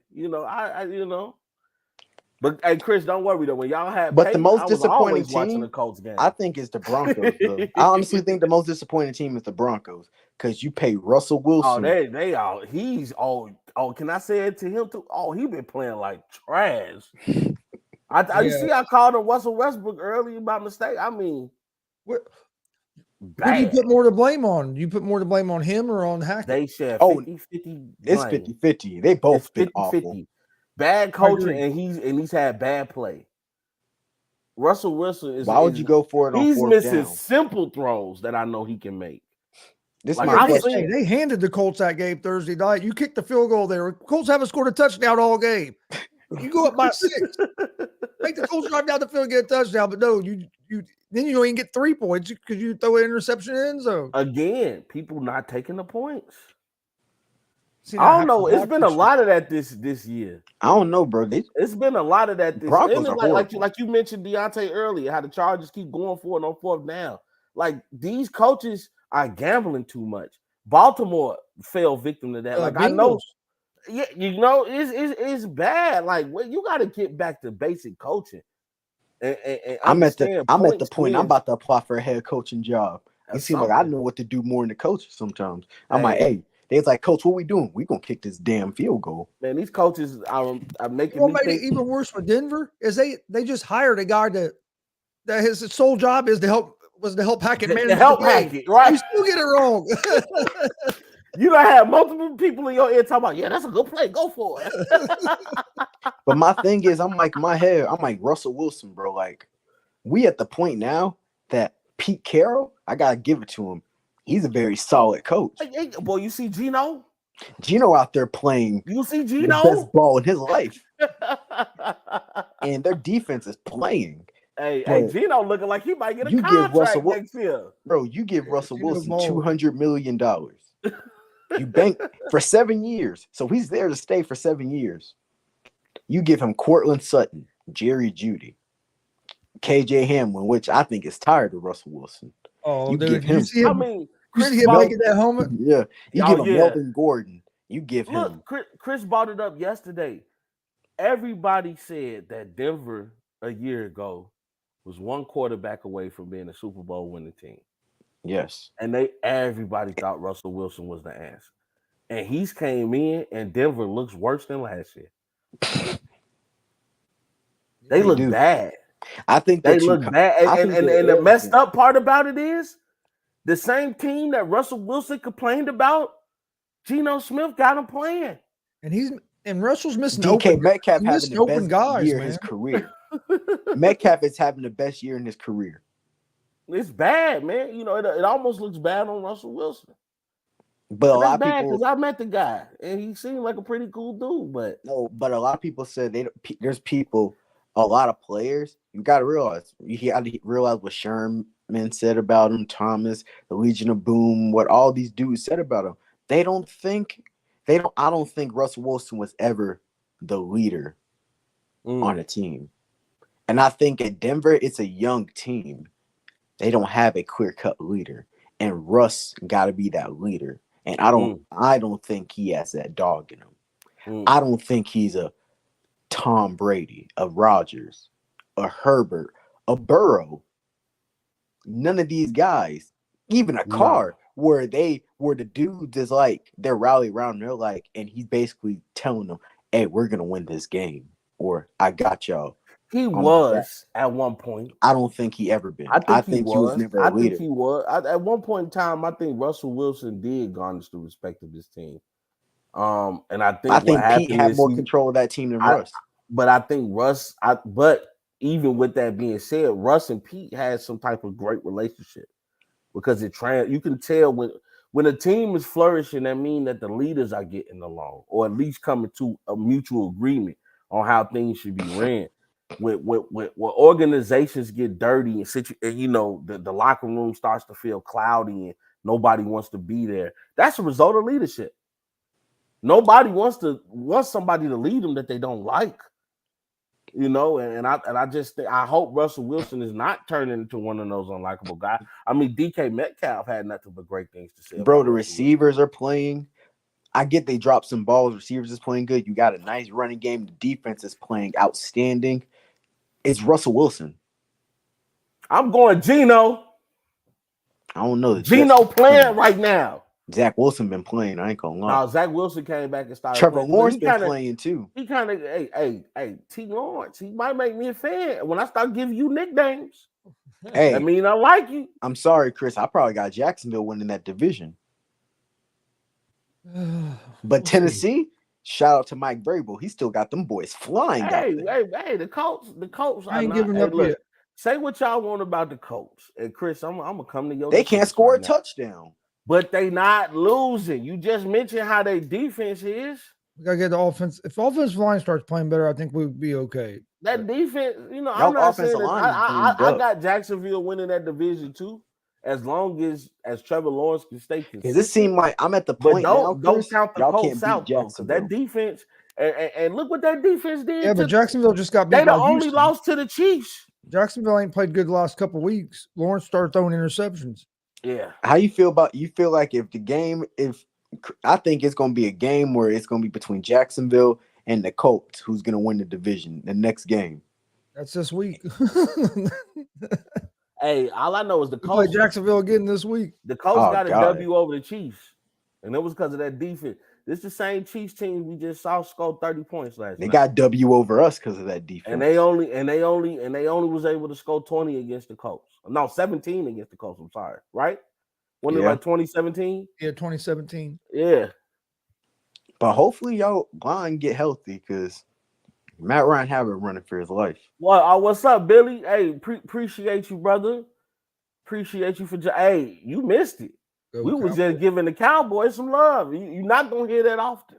But hey, Chris, don't worry though. When y'all had the most disappointing team, the Colts game. I think is the Broncos. Though. I honestly think the most disappointing team is the Broncos because you pay Russell Wilson. Oh, they all. He's all. Oh, can I say it to him too? Oh, he been playing like trash. You see, I called him Russell Westbrook earlier by mistake. I mean, who do you put more to blame on? You put more to blame on him or on Hackett? They share 50-50. It's 50-50. They both been awful. Bad coaching, and he's had bad play. Russell Wilson is. Why would you go for it on 4th down? He's missing simple throws that I know he can make. They handed the Colts that game Thursday night. You kicked the field goal there. Colts haven't scored a touchdown all game. You go up by 6. Make the Colts drive down the field and get a touchdown, but no, you then you don't even get 3 points because you throw an interception in the end zone. Again, people not taking the points. I don't know. It's been a lot of that this year. I don't know, bro. It's been a lot of that this Broncos year. are Like you mentioned Deontay earlier, how the Chargers keep going for it on fourth down. Like these coaches are gambling too much. Baltimore fell victim to that. Like I know, yeah, it's bad. Like you got to get back to basic coaching. And I'm at the point. I'm about to apply for a head coaching job. You seem like I know what to do more than the coach sometimes. I'm like, hey, they's like, coach, what we doing? We gonna kick this damn field goal. Man, these coaches are making what made it even worse with Denver is they just hired a guy that his sole job is to help Hackett manage Hackett, right? You still get it wrong. You don't have multiple people in your ear talking about, yeah, that's a good play. Go for it. But my thing is, I'm like, Russell Wilson, bro. Like, we at the point now that Pete Carroll, I gotta give it to him. He's a very solid coach. Hey, boy, you see Gino? Gino out there playing you see Gino? the best ball in his life. And their defense is playing. Hey, Gino looking like he might get a contract next year. Bro, you give Russell Wilson $200 million. You bank for 7 years. So he's there to stay for 7 years. You give him Cortland Sutton, Jerry Jeudy, KJ Hamlin, which I think is tired of Russell Wilson. Oh, you dude, give him. You see him making that helmet? Yeah. You give him Melvin Gordon. You give him. Chris brought it up yesterday. Everybody said that Denver a year ago was one quarterback away from being a Super Bowl winning team. Yes. And everybody thought Russell Wilson was the answer. And he's came in and Denver looks worse than last year. They look bad. I think they look bad. And the messed up part about it is the same team that Russell Wilson complained about, Geno Smith got him playing. And Russell's missing DK Metcalf having the best guys, year in his career. Metcalf is having the best year in his career. It's bad, man. You know, it almost looks bad on Russell Wilson. But a lot of people, because I met the guy and he seemed like a pretty cool dude. But a lot of people said there's people, a lot of players. You got to realize what Sherman said about him, Thomas, the Legion of Boom, what all these dudes said about him. I don't think Russell Wilson was ever the leader on a team. And I think at Denver, it's a young team. They don't have a clear-cut leader. And Russ got to be that leader. And I don't think he has that dog in him. I don't think he's a Tom Brady, a Rodgers, a Herbert, a Burrow. None of these guys, even a Carr, where the dudes is like, they're rallying around and they're like, and he's basically telling them, hey, we're going to win this game. Or I got y'all. He was at one point. I don't think he ever been. I think he was never a leader. I think he was. At one point in time, I think Russell Wilson did garnish the respect of this team. And I think Pete had more control of that team than Russ. But I think but even with that being said, Russ and Pete had some type of great relationship because you can tell when a team is flourishing, that means that the leaders are getting along or at least coming to a mutual agreement on how things should be ran. When organizations get dirty and you know the locker room starts to feel cloudy and nobody wants to be there, that's a result of leadership. Nobody wants somebody to lead them that they don't like, you know. And I just think I hope Russell Wilson is not turning into one of those unlikable guys. I mean, DK Metcalf had nothing but great things to say. Bro, the receivers are playing. I get they dropped some balls. Receivers is playing good. You got a nice running game. The defense is playing outstanding. It's Russell Wilson. I'm going Geno. I don't know. Geno playing right now. Zach Wilson been playing. I ain't gonna lie. No, Zach Wilson came back and started. Trevor Lawrence been playing too. He kind of, hey, T. Lawrence. He might make me a fan when I start giving you nicknames. Hey, I mean, I like you. I'm sorry, Chris. I probably got Jacksonville winning that division. But Tennessee, shout out to Mike Vrabel. He still got them boys flying. Hey, the Colts. I ain't giving up yet. Say what y'all want about the Colts. And Chris, I'm gonna come to your. They can't score a touchdown. But they not losing. You just mentioned how their defense is. We gotta get the offense. If offensive line starts playing better, I think we'll be okay. That defense, you know, I'm not saying that I got Jacksonville winning that division too. as long as Trevor Lawrence can stay Because it consistent. seemed like I'm at the But point now, don't Chris, count the y'all Colts can't beat out though, because that Jacksonville. defense and look what that defense did. Yeah, but Jacksonville just got beat They the by only Houston. loss to the Chiefs. Jacksonville ain't played good the last couple weeks. Lawrence started throwing interceptions. Yeah. How you feel about? You feel like if I think it's going to be a game where it's going to be between Jacksonville and the Colts, who's going to win the division the next game? That's this week. Hey, all I know is the We play Colts. Jacksonville again this week. The Colts Oh, got a God. W over the Chiefs, and it was because of that defense. This is the same Chiefs team we just saw score 30 points last They night. got W over us because of that defense. And they only was able to score 20 against the Colts. No, 17 against the Colts. I'm sorry, right? Wasn't it like 2017? Yeah, 2017. Yeah. But hopefully y'all line get healthy because Matt Ryan have it running for his life. Well, what's up, Billy? Hey, appreciate you, brother. Appreciate you for hey, you missed it. Go We was Cowboys. just giving the Cowboys some love. You're not gonna hear that often.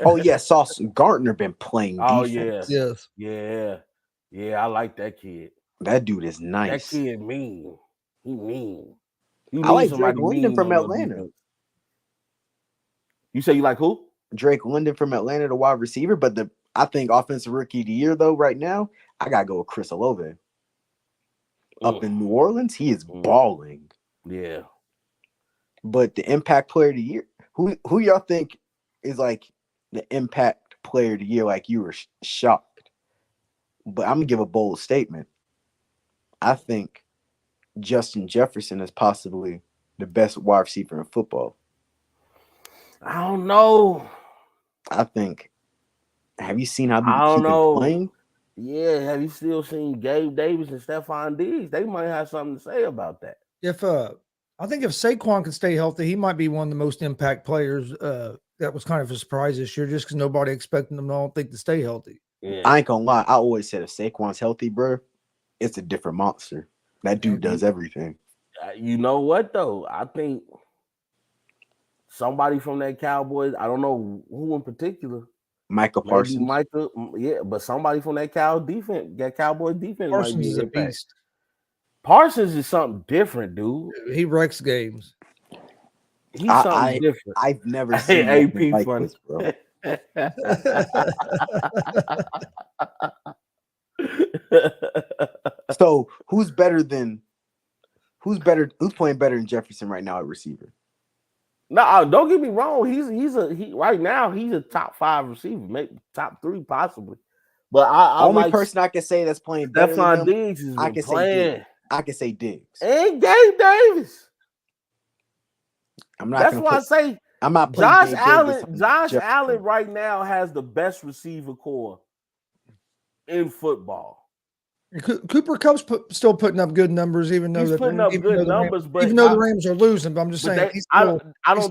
Oh yeah, Sauce Gardner been playing defense. Yes. Yeah. I like that kid. That dude is nice. That kid mean. He mean. You I like somebody Drake London mean from on your Atlanta. defense. You say you like who? Drake London from Atlanta, the wide receiver. But I think offensive rookie of the year though, right now, I gotta go with Chris Olave. Up in New Orleans, he is balling. Yeah. But the impact player of the year, who y'all think is like the impact player of the year? Like you were shocked. But I'm gonna give a bold statement. I think Justin Jefferson is possibly the best wide receiver in football. I don't know. I think. Have you seen how I don't he's been know. playing? Yeah, have you still seen Gabe Davis and Stephon Diggs? They might have something to say about that. I think if Saquon can stay healthy, he might be one of the most impact players. That was kind of a surprise this year, just because nobody expected them, I don't think, to stay healthy. Yeah. I ain't gonna lie. I always said if Saquon's healthy, bro, it's a different monster. That dude does everything. You know what though? I think somebody from that Cowboys, I don't know who in particular. Michael Parsons. Yeah, but somebody from that Cowboys defense Parsons might be is an a impact. beast. Parsons is something different, dude. He wrecks games. He's something different. I've never seen AP like funny. this, bro. So who's playing better than Jefferson right now at receiver? No, don't get me wrong. He's right now he's a top 5 receiver, maybe top 3 possibly. But I only like person I can say that's playing better than him, Diggs is playing. I can say Diggs. And Gabe Davis. I'm not. That's why I say I'm not. Josh Allen right now has the best receiver core in football. Cooper Kupp's still putting up good numbers, even though the Rams are losing. But I'm just saying, I don't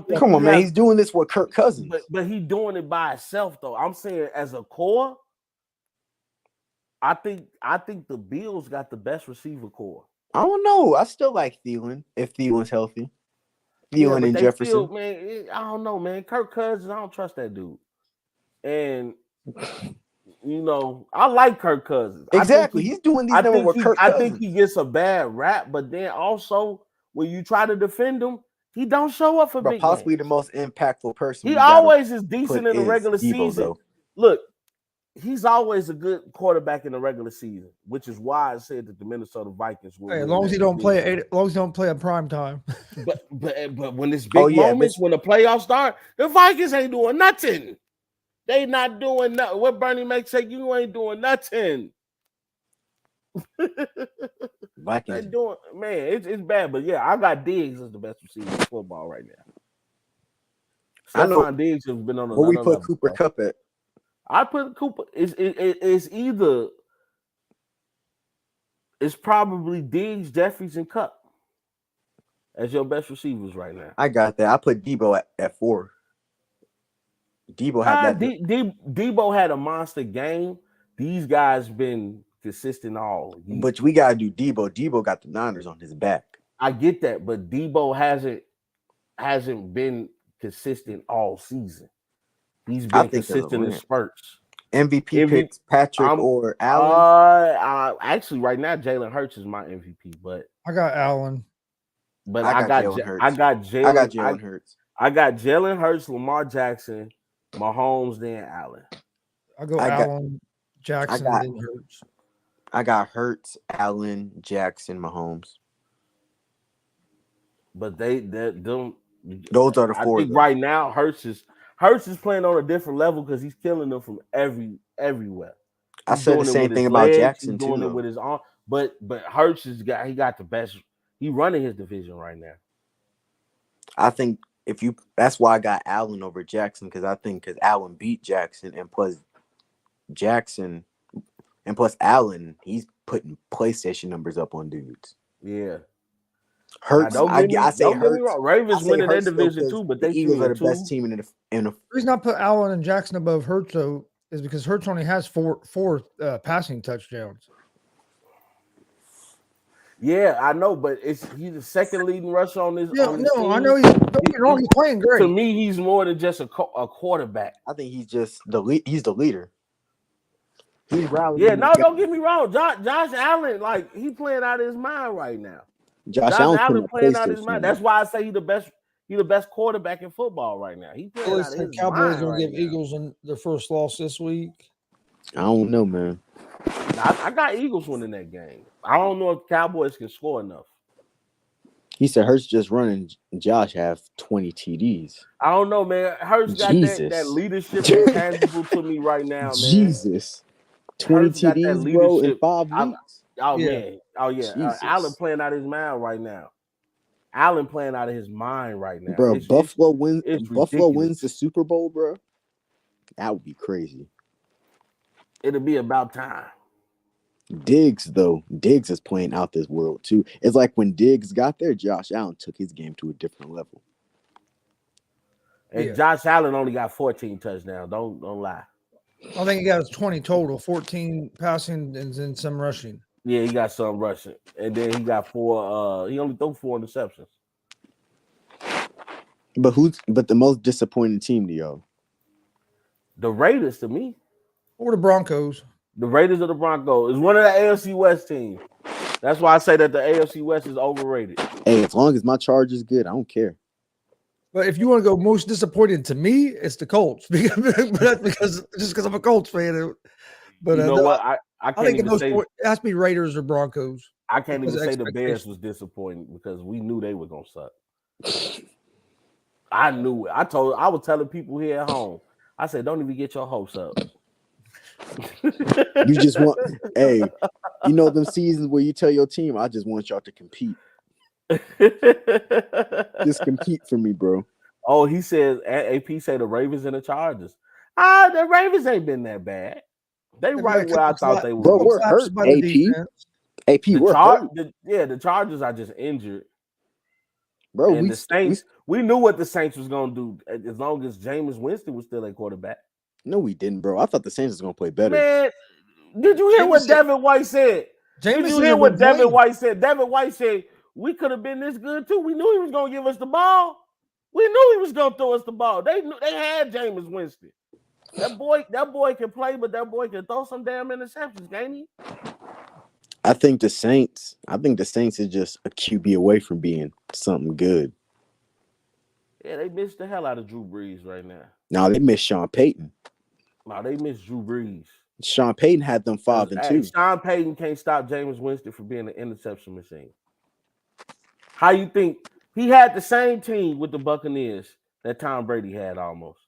think. Come on, man. He's doing this with Kirk Cousins, but he's doing it by himself, though. I'm saying as a core, I think the Bills got the best receiver core. I don't know. I still like Thielen if Thielen's healthy. Thielen and Jefferson. Still, man, I don't know, man. Kirk Cousins, I don't trust that dude. And you know, I like Kirk Cousins. Exactly. He's doing these numbers with Kirk Cousins. I think he gets a bad rap, but then also when you try to defend him, he don't show up for big possibly games. The most impactful person. He always is decent in the regular season. Though. Look, he's always a good quarterback in the regular season, which is why I said that the Minnesota Vikings will. Hey, as long as he don't play at prime time. but when it's big moments, when the playoffs start, the Vikings ain't doing nothing. They not doing nothing. What Bernie Mac say, you ain't doing nothing. Vikings. They doing, man, it's bad. But yeah, I got Diggs as the best receiver in football right now. Stephon Diggs has been on where we put Cooper Kupp at. I put Cooper. It's probably Diggs, Jeffries, and Kupp as your best receivers right now. I got that. I put Debo at 4. Debo had that. Debo had a monster game. These guys been consistent all year. But we gotta do Debo. Debo got the Niners on his back. I get that, but Debo hasn't been consistent all season. He's been consistent in spurts. MVP picks Patrick I'm or Allen. actually right now Jalen Hurts is my MVP, but I got Allen. I got Jalen Hurts. I got Jalen Hurts. I got Jalen Hurts, Lamar Jackson, Mahomes, then Allen. Allen, Jackson, then Hurts. I got Hurts, Allen, Jackson, Mahomes. But those are the four. I think right now Hurts is playing on a different level because he's killing them from everywhere. I said the same thing about Jackson he's too. Doing it with his arm, but Hurts he got the best. He running his division right now. I think that's why I got Allen over Jackson because Allen beat Jackson and plus Allen, he's putting PlayStation numbers up on dudes. Yeah. Hurts. I say Hurts. Ravens winning their division too, but the Eagles are the best team in the. The reason I put Allen and Jackson above Hurts though is because Hurts only has four passing touchdowns. Yeah, I know, but he's the second leading rusher on this. Yeah, on this team. I know he's playing great. To me, he's more than just a quarterback. I think he's just he's the leader. He's rallying. Yeah, no, don't get me wrong. Josh Allen, like he's playing out of his mind right now. Josh Allen playing out of his mind. That's why I say he's the best quarterback in football right now. He's playing out of his Cowboys mind gonna right give now. Eagles their first loss this week. I don't know, man. I got Eagles winning that game. I don't know if Cowboys can score enough. He said Hurts just running. Josh have 20 TDs. I don't know, man. Hurts got that leadership intangible to me right now, man. Jesus. 20 TDs, bro, in 5 weeks. Man. Oh, yeah. Allen playing out of his mind right now. Bro, Buffalo wins the Super Bowl, bro. That would be crazy. It'll be about time. Diggs is playing out this world too. It's like when Diggs got there, Josh Allen took his game to a different level. And Josh Allen only got 14 touchdowns. Don't lie. I think he got 20 total, 14 passing and then some rushing. Yeah, he got some rushing. And then he got 4 he only threw 4 interceptions. But the most disappointing team to y'all? The Raiders to me. Or the Broncos. The Raiders or the Broncos is one of the AFC West teams. That's why I say that the AFC West is overrated. Hey, as long as my charge is good, I don't care. But if you want to go most disappointed to me, it's the Colts. That's because I'm a Colts fan. But you know what? I can't even say it has to be Raiders or Broncos. I can't even say the Bears was disappointing because we knew they were gonna suck. I knew it. I was telling people here at home. I said, don't even get your hopes up. You just want, them seasons where you tell your team, I just want y'all to compete. Just compete for me, bro. Oh, he says, AP say the Ravens and the Chargers. The Ravens ain't been that bad. They right where I thought they were. Bro, we're hurt, AP, we're hurt. The Chargers are just injured. Bro, and the Saints, we knew what the Saints was going to do as long as Jameis Winston was still a quarterback. No, we didn't, bro. I thought the Saints was going to play better. Man, did you hear what Devin White said? Did you hear what Devin White said? Devin White said, we could have been this good too. We knew he was going to give us the ball. We knew he was going to throw us the ball. They had Jameis Winston. That boy can play, but that boy can throw some damn interceptions, can't he? I think the Saints is just a QB away from being something good. Yeah, they missed the hell out of Drew Brees right now. No, they missed Sean Payton. No, they missed Drew Brees. Sean Payton had them 5-2. Sean Payton can't stop Jameis Winston from being an interception machine. How you think he had the same team with the Buccaneers that Tom Brady had almost?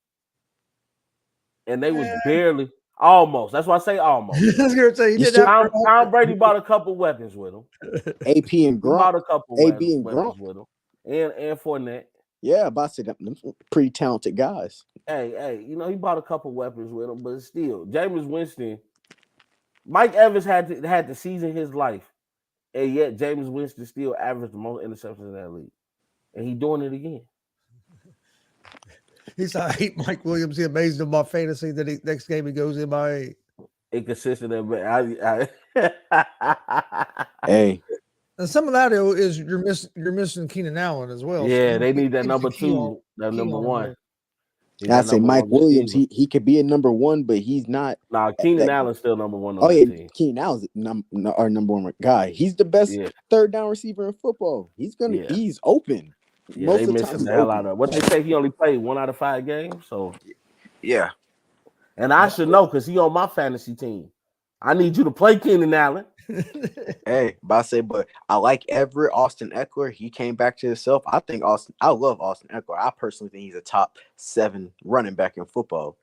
And they was barely almost. That's why I say almost. Tom Brady bought a couple weapons with him. AP and Gronk. Bought a couple weapons with him. And Fournette. Yeah, but I said them pretty talented guys. Hey, he bought a couple weapons with him, but still, Jameis Winston, Mike Evans had to season his life, and yet Jameis Winston still averaged the most interceptions in that league, and he's doing it again. He said, I hate Mike Williams. He amazed in my fantasy that next game he goes MIA. Inconsistent. Hey. And some of that is you're missing Keenan Allen as well. Yeah, so they need that number 2, that number 1. He's I that say number Mike one Williams. receiver. He could be a number one, but he's not. Nah, Keenan that- Allen's still number one on Oh that yeah, team. Keenan Allen's our number one guy. He's the best Yeah, third down receiver in football. yeah, He's open. yeah. Most They of the time missing he's the hell open. out of what they say. He only played 1 out of 5 games. So, Yeah. and I should know because he on my fantasy team. I need you to play Keenan Allen. Hey, but I like Everett, Austin Eckler. He came back to himself. I love Austin Eckler. I personally think he's a top 7 running back in football.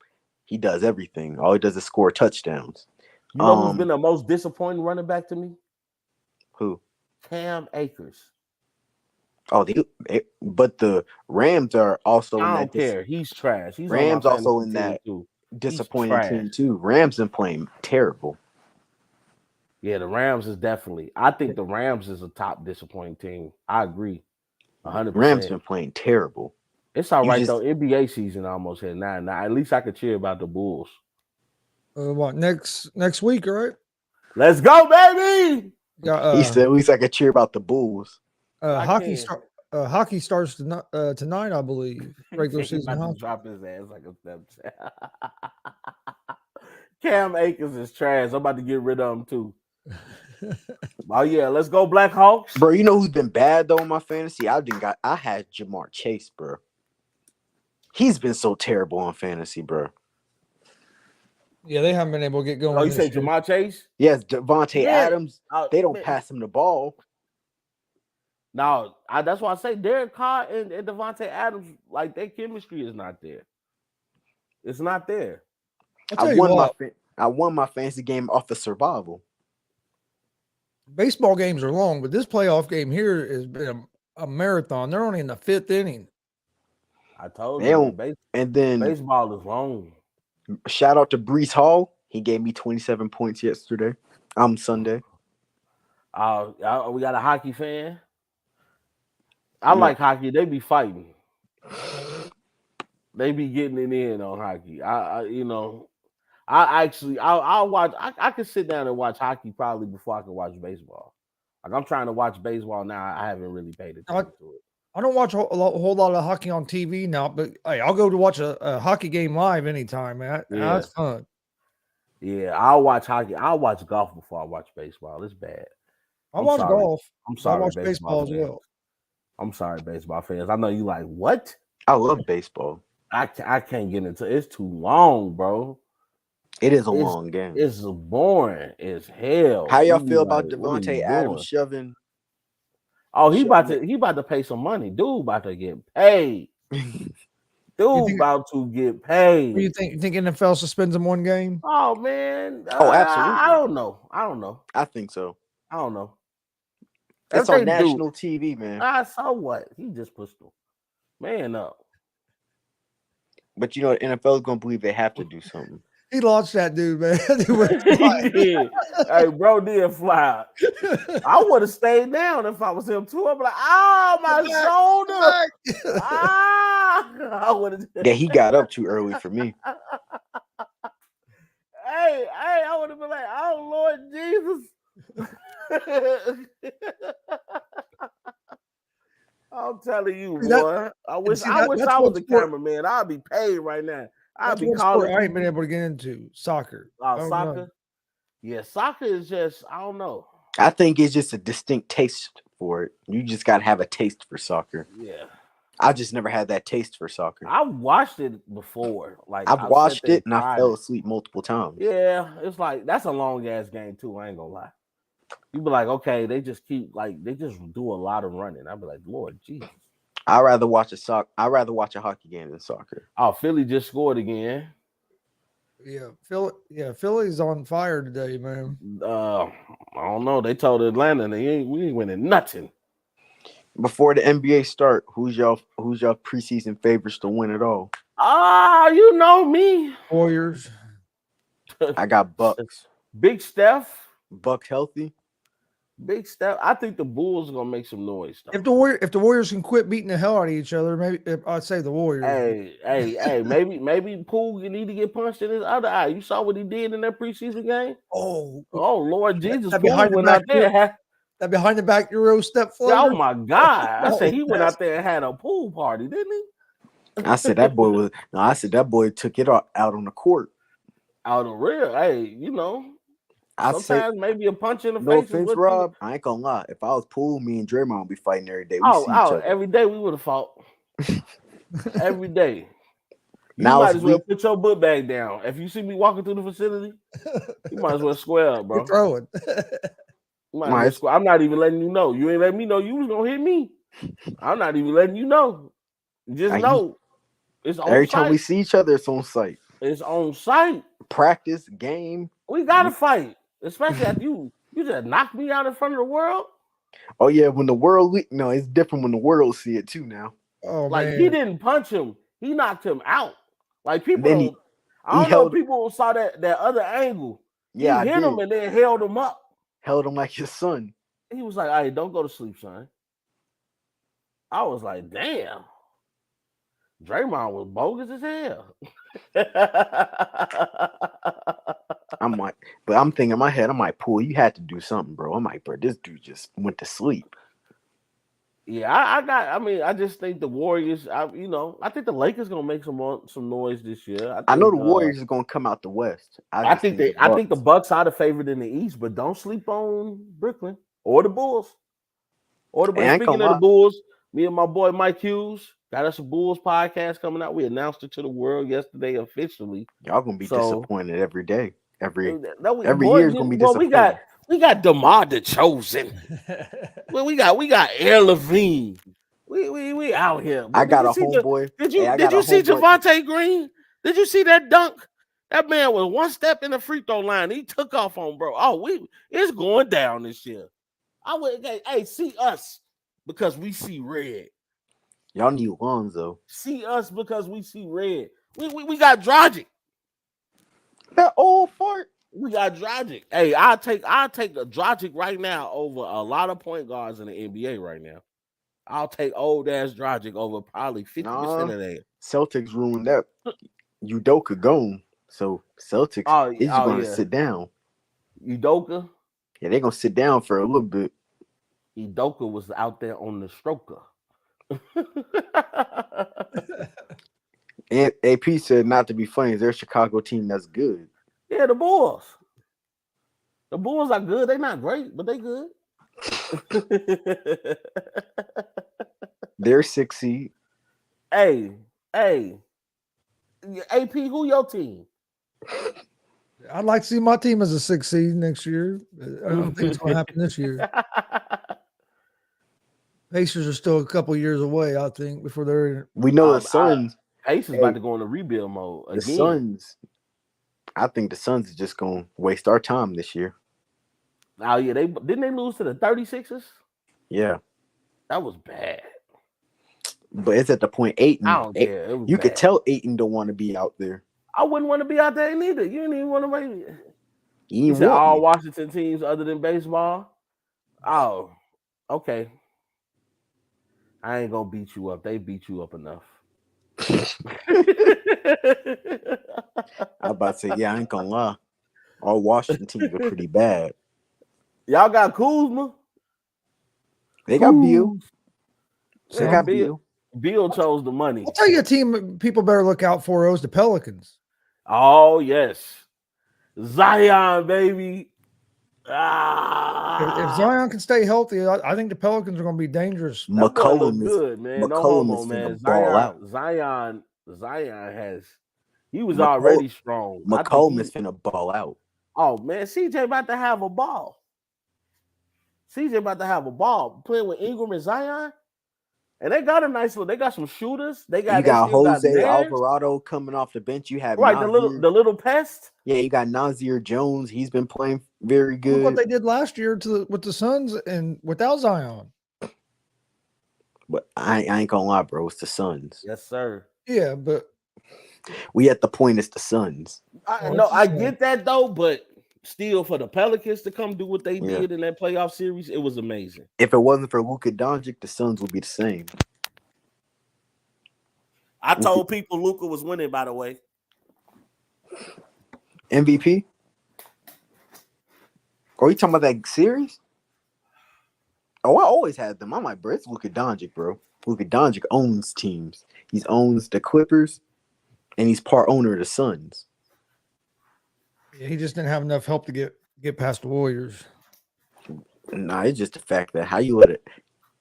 He does everything. All he does is score touchdowns. You know who's been the most disappointing running back to me? Who? Cam Akers. Oh, but the Rams are also in I that. don't care. He's trash. He's Rams on my also fantasy in team that too. disappointing team too. Rams been playing terrible. Yeah, the Rams is definitely. I think the Rams is a top disappointing team. I agree, 100%. Rams been playing terrible. It's all right though. NBA season almost here now. At least I could cheer about the Bulls. What next week? All right. Let's go, baby. He said, "At least I could cheer about the Bulls." Hockey starts tonight, I believe. Regular season hockey. Drop his ass like a Snapchat. Cam Akers is trash. I'm about to get rid of him too. Oh yeah, let's go Black Hawks. Bro, you know who's been bad though in my fantasy? I had Jamar Chase, bro. He's been so terrible on fantasy, bro. Yeah, they haven't been able to get going. Oh, you say Jamar Chase? Yes, Devontae Adams. They don't pass him the ball. No, that's why I say Derek Carr and Devontae Adams, like their chemistry is not there. It's not there. I won my fantasy game off of survival. Baseball games are long, but this playoff game here has been a marathon. They're only in the 5th inning. I told you. And then baseball is long. Shout out to Breece Hall. He gave me 27 points yesterday. Sunday. We got a hockey fan. I like hockey. They be fighting. They be getting it in on hockey. I'll watch. I can sit down and watch hockey probably before I can watch baseball. Like I'm trying to watch baseball now. I haven't really paid attention to it. I don't watch a whole lot of hockey on TV now, but hey, I'll go to watch a hockey game live anytime, man. That's fun. Yeah, I'll watch hockey. I'll watch golf before I watch baseball. It's bad. I watch golf. I'm sorry. I watch baseball as well. I'm sorry, baseball fans. I know you like what? I love baseball. I can't get into it. It's too long, bro. It is a long game. It's boring as hell. How y'all feel about Devontae Adams shoving? Oh, he about to pay some money. Dude about to get paid. About to get paid. What do you think? You think NFL suspends him one game? Oh man. Oh, absolutely. I don't know. I think so. I don't know. It's on national TV, man. So what? He just pushed him. Man up. But you know, the NFL is gonna believe they have to do something. He launched that dude, man. He did. Hey, bro did fly. I would have stayed down if I was him too. I'd be like, oh, my shoulder. I would have. Yeah, he got up too early for me. Hey, I would have been like, oh, Lord Jesus. I'm telling you, boy. I wish I was the cameraman. I'd be paid right now. I'd be calling. I ain't been able to get into soccer. Soccer? Yeah, soccer is just, I don't know. I think it's just a distinct taste for it. You just got to have a taste for soccer. Yeah. I just never had that taste for soccer. I watched it before. Like I've watched it and I fell asleep multiple times. Yeah, it's like that's a long ass game too. I ain't gonna lie. You be like, okay, they just do a lot of running. I'd be like, Lord Jesus. I'd rather watch a hockey game than soccer. Oh, Philly just scored again. Yeah, Philly's on fire today, man. I don't know. They told Atlanta we ain't winning nothing. Before the NBA start, who's y'all preseason favorites to win it all? You know me. Warriors. I got Bucks. Big Steph. Bucks healthy. Big Steph. I think the Bulls are gonna make some noise. If the Warriors can quit beating the hell out of each other, maybe I'd say the Warriors. Hey, maybe Poole need to get punched in his other eye. You saw what he did in that preseason game? Oh Lord Jesus! That behind the back Euro step floater. Oh my God! I said he went out there and had a pool party, didn't he? I said that boy was. No, I said that boy took it out on the court. Out of real, hey, you know, I say, sometimes maybe a punch in the no face is offense, what Rob. I ain't gonna lie. If I was Poole, me and Draymond would be fighting every day. We see each other every day we would have fought. Every day. You now. might It's as well week. put your book bag down. If you see me walking through the facility, you might as well square up, bro. You're throwing. You might as well square. I'm not even letting you know. You ain't letting me know you was gonna hit me. I'm not even letting you know. Just know it's on Every site. time we see each other, it's on site. It's on site. Practice, game. We gotta fight, especially after you just knocked me out in front of the world. Oh yeah, when the world no, it's different when the world see it too now. Oh Like man, he didn't punch him, he knocked him out. Like people Then don't. I don't know if people saw that other angle. Yeah, he hit him and then held him up. Held him like his son. He was like, "Hey, don't go to sleep, son." I was like, "Damn." Draymond was bogus as hell. I'm like, but I'm thinking in my head, I'm like, Poole, you had to do something, bro. I'm like, bro, this dude just went to sleep. Yeah, I just think the Warriors, I think the Lakers gonna make some noise this year. I know the Warriors are gonna come out the West. I think the Bucks are the favorite in the East, but don't sleep on Brooklyn or the Bulls. Speaking of the Bulls, me and my boy Mike Hughes got us a Bulls podcast coming out. We announced it to the world yesterday officially. Y'all gonna be disappointed every day. Every year is gonna be disappointed. We got DeMar DeRozan. Well, we got Air Levine. We out here. I got a homeboy. Did you see Javante Green? Did you see that dunk? That man was one step in the free throw line. He took off on bro. It's going down this year. See us because we see red. Y'all need Lonzo. See us because we see red. We got Dragic. That old fart. We got Dragic. Hey, I'll take a Dragic right now over a lot of point guards in the NBA right now. I'll take old ass Dragic over probably 50% of that. Celtics ruined that. Udoka gone. So Celtics is going to sit down. Udoka? Yeah, they're going to sit down for a little bit. Udoka was out there on the stroker. And AP said, not to be funny, is there a Chicago team that's good? Yeah, the Bulls. The Bulls are good. They're not great, but they good. They're 6 seed. Hey, AP, who your team? I'd like to see my team as a 6 seed next year. I don't think it's going to happen this year. Pacers are still a couple years away, I think, before they're. We know the Suns. Pacers about to go into rebuild mode again. The Suns. I think the Suns is just going to waste our time this year. Oh yeah, didn't they lose to the 36ers? Yeah, that was bad. But it's at the point Ayton. I don't care. You could tell Ayton don't want to be out there. I wouldn't want to be out there neither. You didn't even want to make it. You said all Washington teams other than baseball. Oh, okay. I ain't gonna beat you up. They beat you up enough. I was about to say, yeah, I ain't gonna lie. All Washington teams are pretty bad. Y'all got Kuzma. They got Beal. They got Beal. Beal chose the money. I'll tell you a team people better look out for is the Pelicans. Oh, yes. Zion, baby. If Zion can stay healthy, I think the Pelicans are going to be dangerous. McCollum is good, man. McCollum is man. ball out. Zion has. He was already strong. McCollum is finna ball out. Oh man, CJ about to have a ball. Playing with Ingram and Zion, and they got a nice little. They got some shooters. You got Jose Alvarado coming off the bench. You have Nazir. the little pest. Yeah, you got Nazir Jones. He's been playing very good. Look what they did last year with the Suns and without Zion. But I ain't gonna lie, bro. It's the Suns. Yes, sir. Yeah, but we at the point it's the Suns. I get that though, but still, for the Pelicans to come do what they did in that playoff series, it was amazing. If it wasn't for Luka Doncic, the Suns would be the same. I told people Luka was winning, by the way. MVP? Are you talking about that series? Oh, I always had them. I'm like, bro, it's Luka Doncic, bro. Luka Doncic owns teams. He owns the Clippers, and he's part owner of the Suns. Yeah, he just didn't have enough help to get past the Warriors. Nah, it's just the fact that how you let it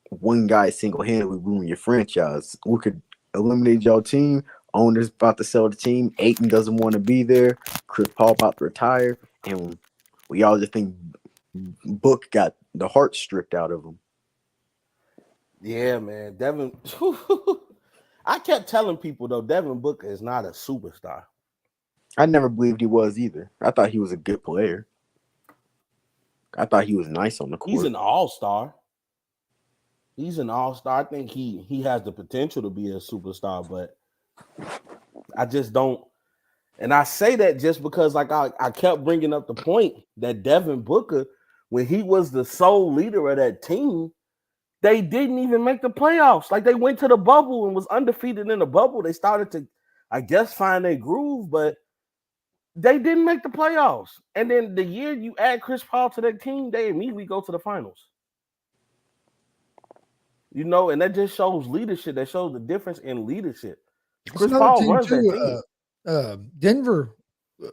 one guy single-handedly ruin your franchise. Luka eliminated your team. Owner's about to sell the team. Ayton doesn't want to be there. Chris Paul about to retire, and we all just think Book got the heart stripped out of him. Yeah, man. Devin. I kept telling people though, Devin Booker is not a superstar. I never believed he was either. I thought he was a good player. I thought he was nice on the court. He's an all-star. He's an all-star. I think he has the potential to be a superstar, but I just don't. And I say that just because like I kept bringing up the point that Devin Booker, when he was the sole leader of that team, they didn't even make the playoffs. Like they went to the bubble and was undefeated in the bubble. They started to, I guess, find their groove, but they didn't make the playoffs. And then the year you add Chris Paul to that team, they immediately go to the finals. You know, and that just shows leadership. That shows the difference in leadership. Chris Paul runs that team. Denver,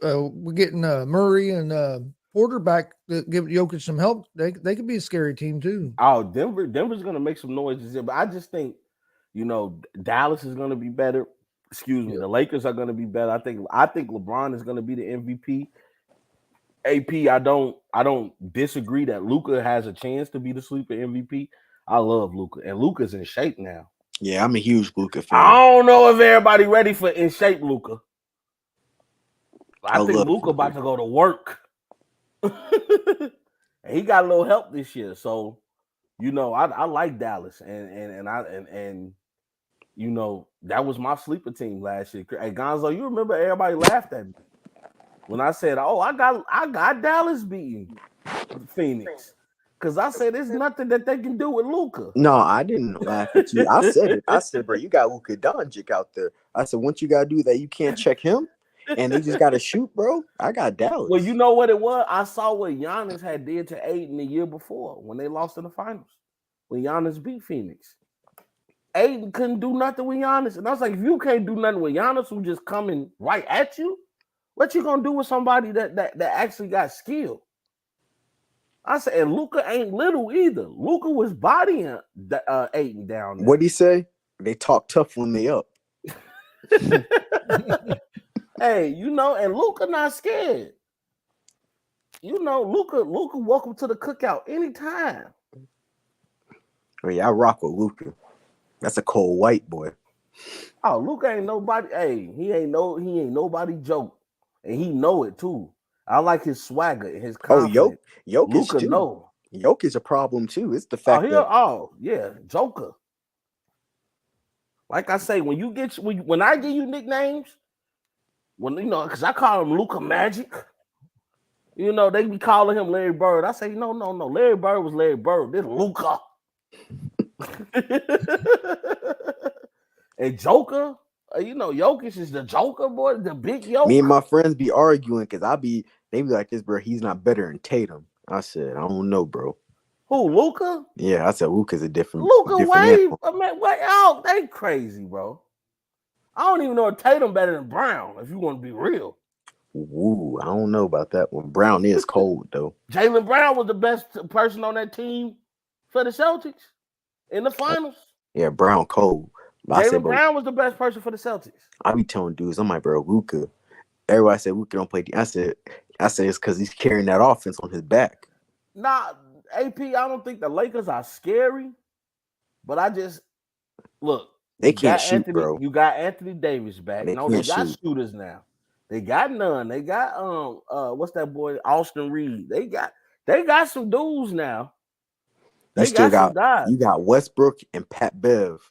we're getting Murray and Porter back to give Jokic some help. They could be a scary team too. Oh, Denver's going to make some noises, but I just think, you know, Dallas is going to be better. Excuse me, the Lakers are going to be better. I think LeBron is going to be the MVP. AP, I don't disagree that Luka has a chance to be the sleeper MVP. I love Luka, and Luka's in shape now. Yeah, I'm a huge Luka fan. I don't know if everybody ready for in shape Luka. I think Luka about to go to work. And he got a little help this year, so you know I like Dallas, and you know that was my sleeper team last year. Hey Gonzo, you remember everybody laughed at me when I said, "Oh, I got Dallas beating Phoenix," because I said there's nothing that they can do with Luka. No, I didn't laugh at you. I said it. I said, bro, you got Luka Doncic out there. I said, once you gotta do that, you can't check him. And they just got to shoot, bro. I got Dallas. Well, you know what it was? I saw what Giannis had did to Aiden the year before when they lost in the finals. When Giannis beat Phoenix. Aiden couldn't do nothing with Giannis. And I was like, if you can't do nothing with Giannis who just coming right at you, what you gonna do with somebody that actually got skill? I said, and Luka ain't little either. Luka was bodying Aiden down there. What'd he say? They talk tough when they up. Hey, you know, and Luka not scared. You know, Luka, welcome to the cookout anytime. Oh yeah, I rock with Luka. That's a cold white boy. Oh, Luka ain't nobody. Hey, he ain't nobody joke, and he know it too. I like his swagger, his confidence. Oh, Jokic Luka too. know. Jokic a problem too. It's the fact that Joker. Like I say, when I give you nicknames. When you know, because I call him Luka Magic, you know, they be calling him Larry Bird. I say, no. Larry Bird was Larry Bird. This Luka. And Joker, you know, Jokic is the Joker, boy, the big Joker. Me and my friends be arguing because they be like this, bro. He's not better than Tatum. I said, I don't know, bro. Who, Luka? Yeah, I said Luka's a different. Luka, wait, they crazy, bro. I don't even know if Tatum better than Brown, if you want to be real. Ooh, I don't know about that one. Brown is cold, though. Jaylen Brown was the best person on that team for the Celtics in the finals. Yeah, Brown cold. Jaylen Brown was the best person for the Celtics. I be telling dudes, I'm like, bro, Luka. Everybody said Luka don't play. I said it's because he's carrying that offense on his back. Nah, AP, I don't think the Lakers are scary, but I just look. They can't shoot, bro. You got Anthony Davis back. They got shooters now. They got none. They got what's that boy? Austin Reed. They got some dudes now. You got Westbrook and Pat Bev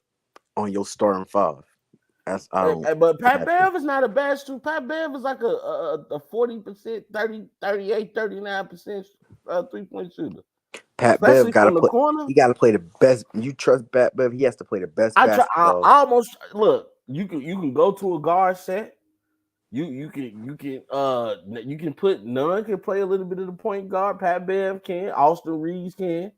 on your starting five. But Pat Bev is not a bad shooter. Pat Bev is like a 40%, 30, 38, 39% 3-point shooter. Pat Bev got to play. He got to play the best. You trust Pat Bev? He has to play the best basketball. I almost look. You can go to a guard set. You can put none can play a little bit of the point guard. Pat Bev can. Austin Reeves can.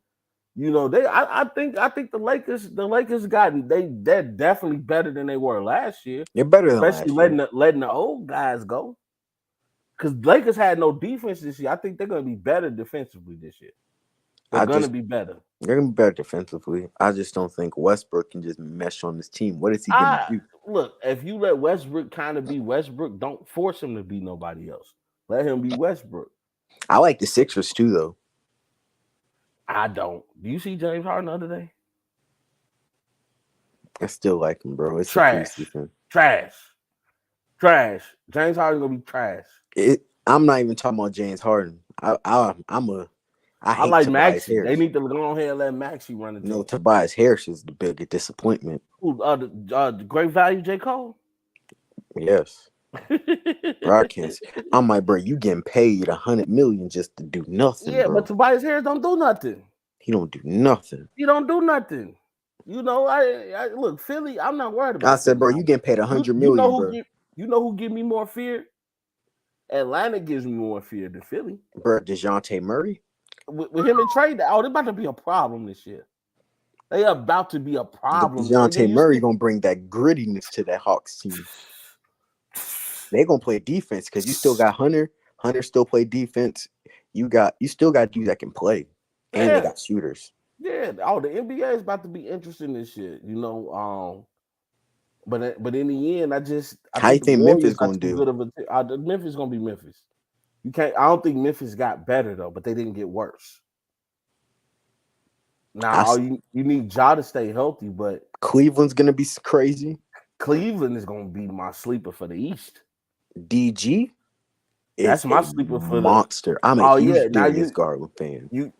You know, I think the Lakers they're definitely better than they were last year, They're better than especially last year. letting the old guys go. Because Lakers had no defense this year. I think they're gonna be better defensively this year. They're gonna be better. They're gonna be better defensively. I just don't think Westbrook can just mesh on this team. What is he gonna I do? look, if you let Westbrook kind of be Westbrook, don't force him to be nobody else. Let him be Westbrook. I like the Sixers too, though. I don't. Do you see James Harden the other day? I still like him, bro. It's Trash. the preseason. Trash. James Harden gonna be trash. I'm not even talking about James Harden. I hate like Tobias Maxey. Harris. They need to go ahead and let Maxey run it. No, Tobias Harris is the biggest disappointment. Who? The great value J. Cole. Yes. Bro, I can't. I'm like, bro, you getting paid $100 million just to do nothing. Yeah, bro. but Tobias Harris don't do nothing. He don't do nothing. He don't do nothing. You know, I look, Philly. I'm not worried about. I said, bro, you getting paid $100 million, bro. You know who give me more fear? Atlanta gives me more fear than Philly. Bro, DeJounte Murray. With him and Trey, they're about to be a problem this year. They about to be a problem. DeJounte Murray gonna bring that grittiness to that Hawks team. They gonna play defense because you still got Hunter. Hunter still play defense. You still got dudes that can play, and they got shooters. Yeah. Oh, the NBA is about to be interesting this year. You know, but in the end, I how you think Memphis gonna do? Memphis gonna be Memphis. You can't. I don't think Memphis got better though, but they didn't get worse. Now you need Ja to stay healthy, but Cleveland's gonna be crazy. Cleveland is gonna be my sleeper for the East. DG, that's my sleeper for monster. I'm a huge Darius Garland fan. You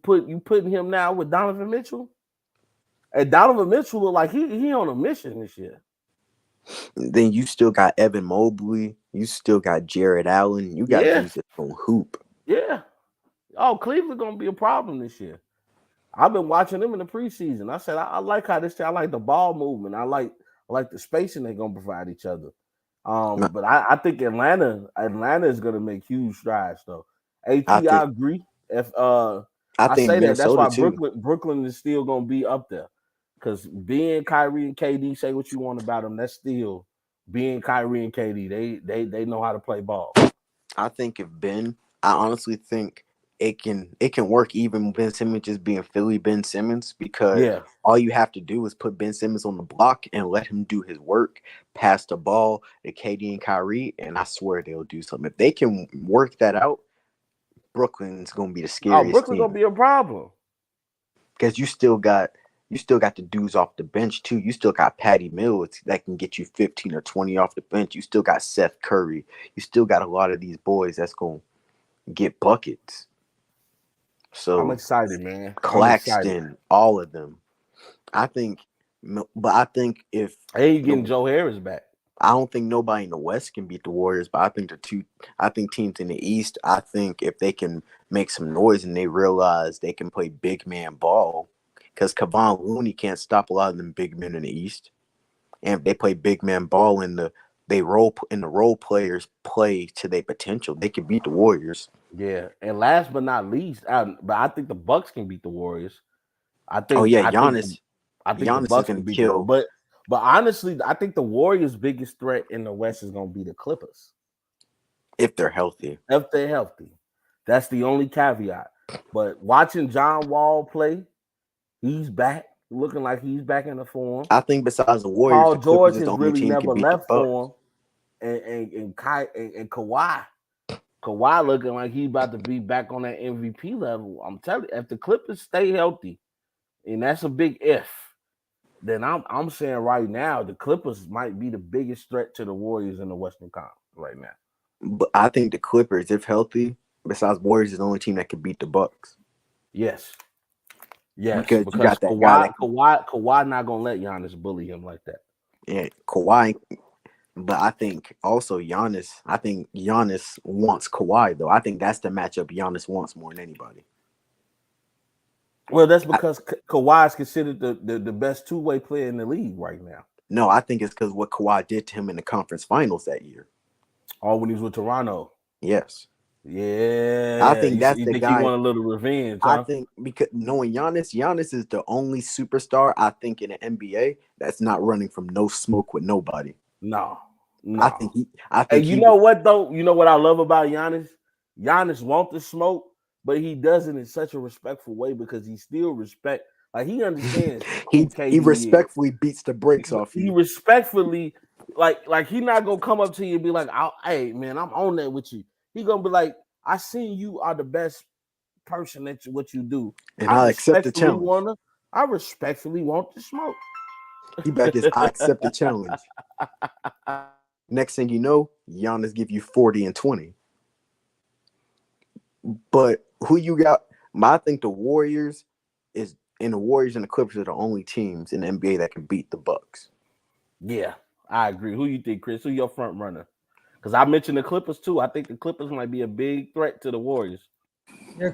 putting him now with Donovan Mitchell, and Donovan Mitchell look like he on a mission this year. Then you still got Evan Mobley. You still got Jared Allen. You got dudes that can hoop. Yeah. Oh, Cleveland gonna be a problem this year. I've been watching them in the preseason. I said I like how I like the ball movement. I like the spacing they're gonna provide each other. But I think Atlanta is gonna make huge strides though. I agree. If I think say that, that's why Brooklyn is still gonna be up there. Because being Kyrie and KD, say what you want about them, that's still being Kyrie and KD. They know how to play ball. I think I honestly think it can work even Ben Simmons just being Philly Ben Simmons, because all you have to do is put Ben Simmons on the block and let him do his work, pass the ball to KD and Kyrie, and I swear they'll do something. If they can work that out, Brooklyn's gonna be the scariest. Brooklyn's gonna be a problem. Because you still got the dudes off the bench too. You still got Patty Mills that can get you 15 or 20 off the bench. You still got Seth Curry. You still got a lot of these boys that's gonna get buckets. So I'm excited, man. Claxton, all of them. I think if you getting Joe Harris back, I don't think nobody in the West can beat the Warriors, but I think teams in the East, I think if they can make some noise and they realize they can play big man ball, because Kevon Looney can't stop a lot of them big men in the East. And if they play big man ball and the role players play to their potential, they can beat the Warriors. Yeah, and last but not least, but I think the Bucks can beat the Warriors. Giannis. I think Giannis the Bucks is can going to kill. But honestly, I think the Warriors' biggest threat in the West is going to be the Clippers. If they're healthy. That's the only caveat. But watching John Wall play, he's back, looking like he's back in the form. I think besides the Warriors, Paul George has really never left form, and Kawhi. Kawhi looking like he's about to be back on that MVP level. I'm telling you, if the Clippers stay healthy, and that's a big if, then I'm saying right now the Clippers might be the biggest threat to the Warriors in the Western Conference right now. But I think the Clippers, if healthy, besides Warriors, is the only team that can beat the Bucks. Yes, because you got that Kawhi not gonna let Giannis bully him like that. Yeah, Kawhi. But I think also Giannis. I think Giannis wants Kawhi though. I think that's the matchup Giannis wants more than anybody. Well, that's because Kawhi is considered the best two-way player in the league right now. No, I think it's because what Kawhi did to him in the conference finals that year. Oh, when he was with Toronto. Yes. Yeah, I think that's you the think he guy. want a little revenge, I huh? think because knowing Giannis is the only superstar I think in the NBA that's not running from no smoke with nobody. No, I no. think he. I And think you he. know what though? You know what I love about Giannis? Giannis wants the smoke, but he does it in such a respectful way because he still respect. Like he understands who he KD is. respectfully beats the brakes off He you. respectfully, like he not gonna come up to you and be like, "Hey man, I'm on that with you." He gonna be like, "I seen you are the best person at what you do. And I I accept the respectfully challenge. wanna, I respectfully want to smoke." He back his I accept the challenge. Next thing you know, Giannis give you 40 and 20. But who you got? I think the Warriors and the Clippers are the only teams in the NBA that can beat the Bucks. Yeah, I agree. Who you think, Chris? Who your front runner? Because I mentioned the Clippers too. I think the Clippers might be a big threat to the Warriors. Yeah,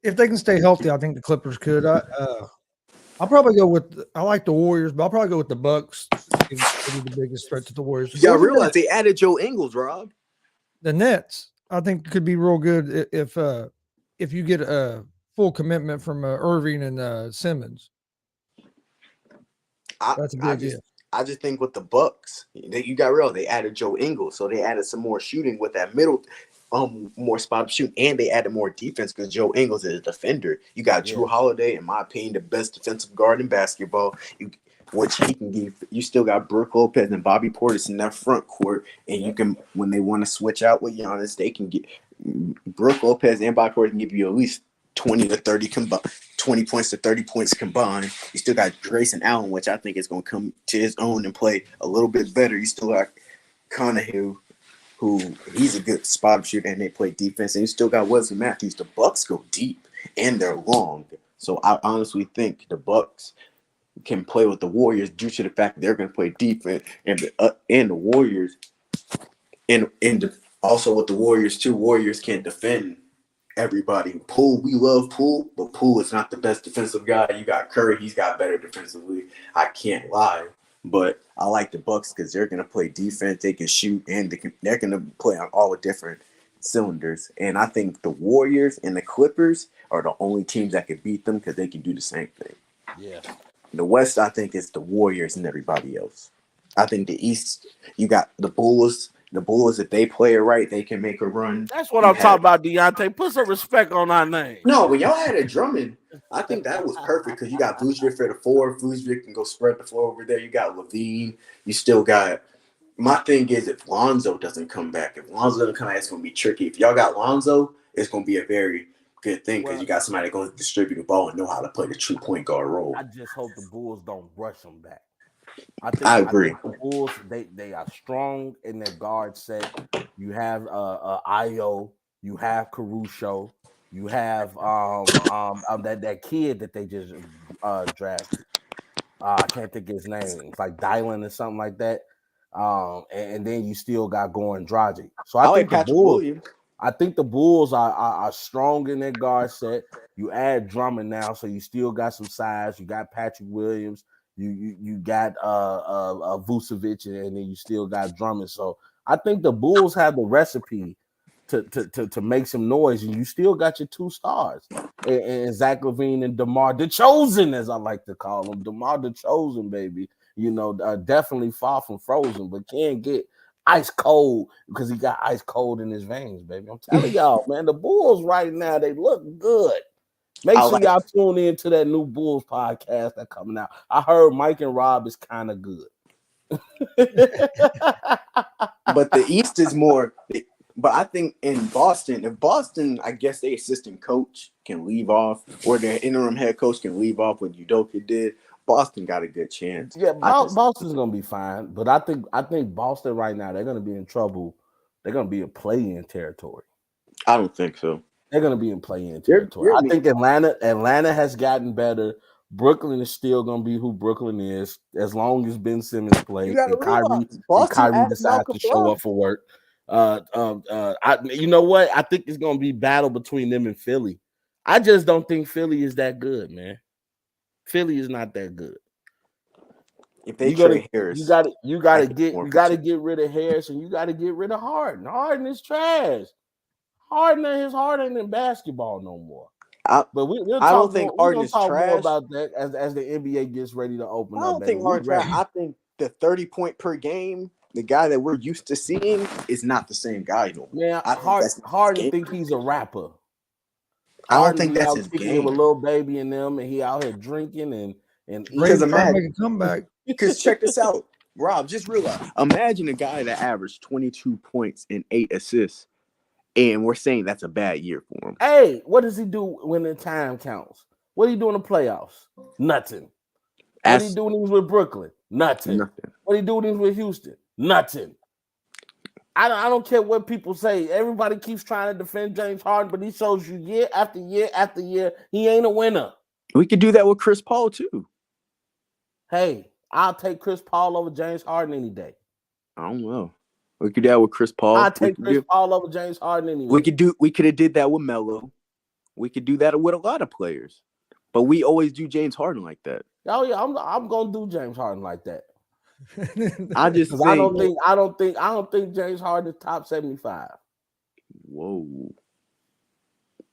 if they can stay healthy, I think the Clippers could. I'll probably go with. I like the Warriors, but I'll probably go with the Bucks. Maybe the biggest threat to the Warriors. You gotta realize they added Joe Ingles, Rob. The Nets, I think, could be real good if you get a full commitment from Irving and Simmons. That's a good deal. I just think with the Bucks, you got real. They added Joe Ingles, so they added some more shooting with that middle, more spot shoot, and they added more defense because Joe Ingles is a defender. You got Drew Holiday, in my opinion, the best defensive guard in basketball. Which he can give. You still got Brook Lopez and Bobby Portis in that front court, and you can when they want to switch out with Giannis, they can get Brook Lopez and Bobby Portis can give you at least 20 to 30 combined. 20 points to 30 points combined. You still got Grayson Allen, which I think is going to come to his own and play a little bit better. You still got Conahy, who he's a good spot shooter, and they play defense. And you still got Wesley Matthews. The Bucks go deep and they're long. So I honestly think the Bucks can play with the Warriors due to the fact that they're going to play defense, and the Warriors, and also with the Warriors too. Warriors can't defend everybody. Poole, we love Poole, but Poole is not the best defensive guy. You got Curry, he's got better defensively. I can't lie, but I like the Bucks because they're going to play defense. They can shoot, and they're going to play on all the different cylinders. And I think the Warriors and the Clippers are the only teams that can beat them because they can do the same thing. Yeah. The West, I think, is the Warriors and everybody else. I think the East, you got the Bulls. The Bulls, if they play it right, they can make a run. That's what I'm talking about, Deontay. Put some respect on our name. No, when y'all had a Drummond, I think that was perfect because you got Vucevic for the 4. Vucevic can go spread the floor over there. You got Levine. You still got. My thing is, if Lonzo doesn't come back, it's going to be tricky. If y'all got Lonzo, it's going to be a very good thing because you got somebody that's going to distribute the ball and know how to play the true point guard role. I just hope the Bulls don't rush them back. I agree. I think the Bulls, they are strong in their guard set. You have Io, you have Caruso, you have that kid that they just drafted. I can't think of his name. It's like Dylan or something like that. And then you still got Goran Dragic. So I think the Bulls. Williams. I think the Bulls are strong in their guard set. You add Drummond now, so you still got some size. You got Patrick Williams. You got Vucevic, and then you still got Drummond. So I think the Bulls have the recipe to make some noise, and you still got your 2 stars, and Zach LaVine and DeMar DeRozan, as I like to call him, DeMar DeRozan, baby. You know, definitely far from frozen, but can get ice cold because he got ice cold in his veins, baby. I'm telling y'all, man, the Bulls right now, they look good. Make sure y'all tune in to that new Bulls podcast that's coming out. I heard Mike and Rob is kind of good. But the East is more. But I think in Boston, I guess their assistant coach can leave off, or their interim head coach can leave off what Udoka did. Boston got a good chance. Yeah, Boston's gonna be fine, but I think Boston right now, they're gonna be in trouble. They're gonna be in play-in territory. I don't think so. They're gonna be in play-in territory. I think Atlanta has gotten better. Brooklyn is still gonna be who Brooklyn is as long as Ben Simmons plays and Kyrie decides to show up for work. You know what? I think it's gonna be battle between them and Philly. I just don't think Philly is that good, man. Philly is not that good. If they trade Harris, you gotta get rid of Harris, and you gotta get rid of Harden. Harden is trash. Harden ain't in basketball no more. But I don't think Harden is trash. More about that as the NBA gets ready to open up. I don't think Harden trash. I think the 30-point per game, the guy that we're used to seeing, is not the same guy no more. Yeah, Harden think he's a rapper. I don't think that's his game. With Lil Baby and them, and he out here drinking and Because imagine make a comeback. Because check this out, Rob. Just realize, imagine a guy that averaged 22 points and 8 assists, and we're saying that's a bad year for him. Hey, what does he do when the time counts? What do he do in the playoffs? Nothing. What he do when he was with Brooklyn? Nothing. What he do when he was with Houston? Nothing. I don't care what people say. Everybody keeps trying to defend James Harden, but he shows you year after year after year he ain't a winner. We could do that with Chris Paul too. Hey, I'll take Chris Paul over James Harden any day. I don't know. We could do that with Chris Paul. I'll take Chris Paul over James Harden any day. We could have did that with Melo. We could do that with a lot of players. But we always do James Harden like that. Oh yeah, I'm gonna do James Harden like that. I just think, I don't think James Harden is top 75. Whoa.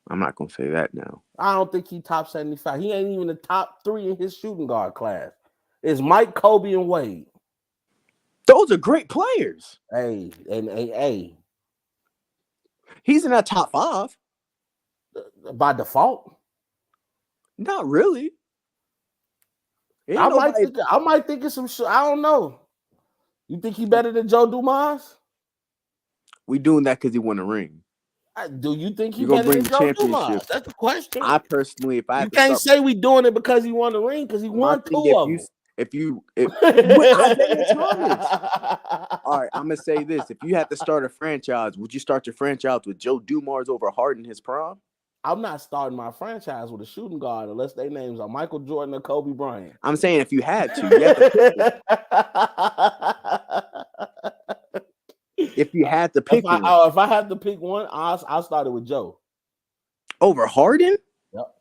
I'm not gonna say that now. I don't think he top 75. He ain't even the top 3 in his shooting guard class. It's Mike, Kobe, and Wade. Those are great players. Hey. He's in that top 5. By default? Not really. I might think of some shit. I don't know. You think he better than Joe Dumas? We doing that because he won a ring. Do you think he better than Joe Dumas? That's the question. I personally, you can't say we doing it because he won the ring, because he won 2 of them. If Isaiah Thomas. All right, I'm gonna say this: if you had to start a franchise, would you start your franchise with Joe Dumars over Harden his prime? I'm not starting my franchise with a shooting guard unless their names are Michael Jordan or Kobe Bryant. I'm saying if you had to. If you had to pick one. If I had to pick one, I'll start it with Joe. Over Harden? Yep.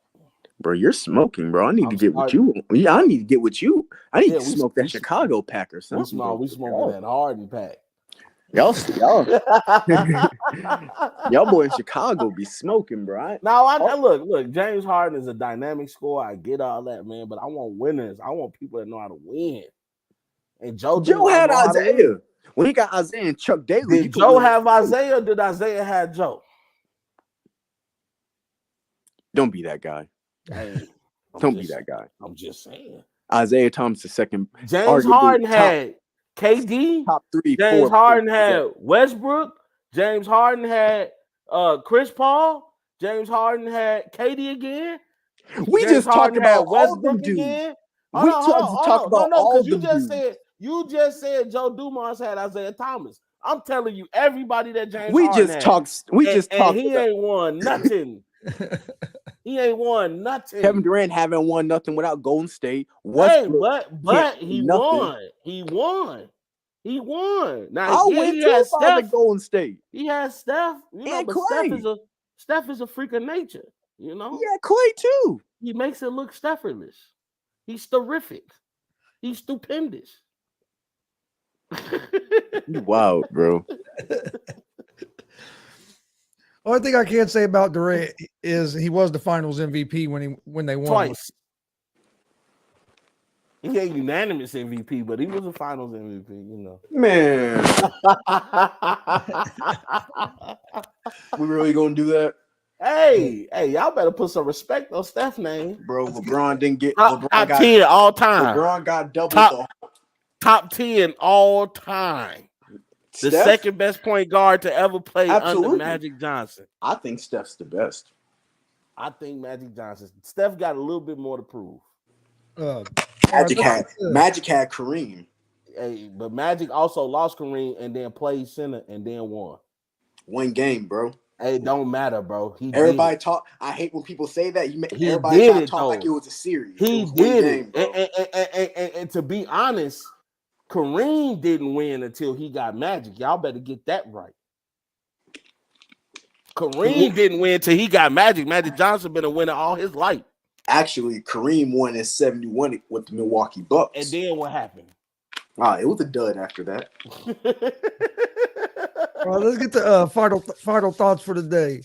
Bro, you're smoking, bro. I need to get with you. Yeah, I need to get with you. I need to smoke that Chicago pack or something. We smoking that Harden pack. Y'all boy in Chicago be smoking, bro. Look, James Harden is a dynamic scorer. I get all that, man, but I want winners. I want people that know how to win. And Joe had Isaiah. When he got Isaiah and Chuck Daly, did Joe have Isaiah or did Isaiah have Joe? Don't be that guy. Hey, Don't be that guy. I'm just saying. Isaiah Thomas the second. James Harden had KD. Top 3. James Harden had Westbrook. James Harden had Chris Paul. James Harden had KD again. We just talked about Westbrook again. We talked about all the dudes. You just said Joe Dumars had Isaiah Thomas. I'm telling you, everybody that James We Harden just talked. He ain't won nothing. He ain't won nothing. Kevin Durant haven't won nothing without Golden State. But he won. He won. Now I'll win too if I was Golden State. He has Steph. And Clay. Steph is a freak of nature. You know. Yeah, Clay too. He makes it look effortless. He's terrific. He's stupendous. You wild, bro. Only thing I can say about Durant is he was the Finals MVP when they won twice. He ain't unanimous MVP, but he was a Finals MVP. You know, man. We really gonna do that? Hey, y'all better put some respect on Steph's name, bro. LeBron didn't get top 10 all time. LeBron got double top 10 all time. The second best point guard to ever play under Magic Johnson. I think Steph's the best. I think Magic Johnson. Steph got a little bit more to prove. Magic had Kareem. Hey, but Magic also lost Kareem and then played center and then won. One game, bro. Hey, it don't matter, bro. Everybody talk. I hate when people say that. Everybody talk like it was a series. He did it. And to be honest, Kareem didn't win until he got Magic. Y'all better get that right. Kareem didn't win until he got Magic. Magic Johnson been a winner all his life. Actually, Kareem won in 71 with the Milwaukee Bucks. And then what happened? It was a dud after that. Well, let's get the final thoughts for the day.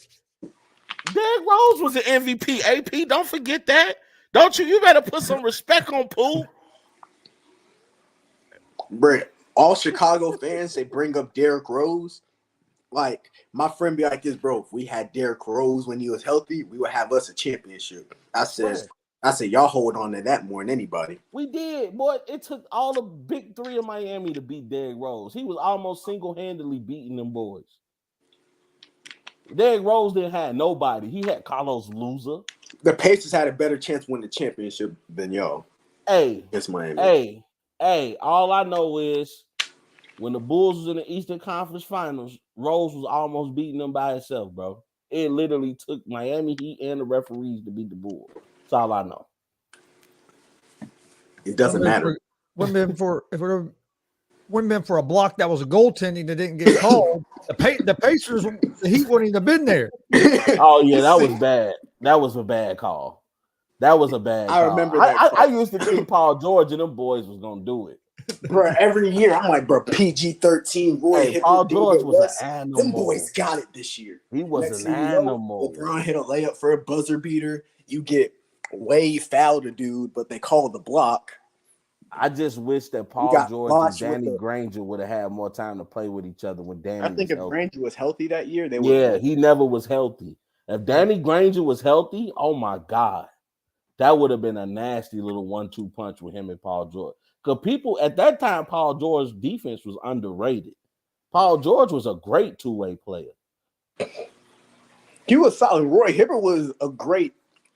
Derrick Rose was an MVP. AP, don't forget that. Don't you? You better put some respect on Pooh. Bro, all Chicago fans, they bring up Derrick Rose. Like, my friend be like this, bro. If we had Derrick Rose when he was healthy, we would have us a championship. I said, y'all hold on to that more than anybody. We did, boy. It took all the big three of Miami to beat Derrick Rose. He was almost single-handedly beating them boys. Derrick Rose didn't have nobody. He had Carlos Loser. The Pacers had a better chance to win the championship than y'all. Hey, it's Miami. Hey, all I know is when the Bulls was in the Eastern Conference Finals, Rose was almost beating them by himself, bro. It literally took Miami Heat and the referees to beat the Bulls. That's all I know. It doesn't matter. Wouldn't have been for a block that was a goaltending that didn't get called. The Pacers, the Heat wouldn't even have been there. Oh yeah, that was bad. That was a bad call. That was a bad call. I remember that. I used to think Paul George and them boys was gonna do it. Bro, every year I'm like, bro, PG-13, Roy Hibbert, Paul George was an animal. Them boys got it this year. He was an animal. LeBron hit a layup for a buzzer beater. You get Wade fouled a dude, but they called the block. I just wish that Paul George and Danny Granger would have had more time to play with each other when Danny. I think if Granger was healthy that year, they would. Yeah, he never was healthy. If Danny Granger was healthy, oh my God, that would have been a nasty little 1-2 punch with him and Paul George. Because people at that time, Paul George's defense was underrated. Paul George was a great two-way player. He was solid. Roy Hibbert was a great.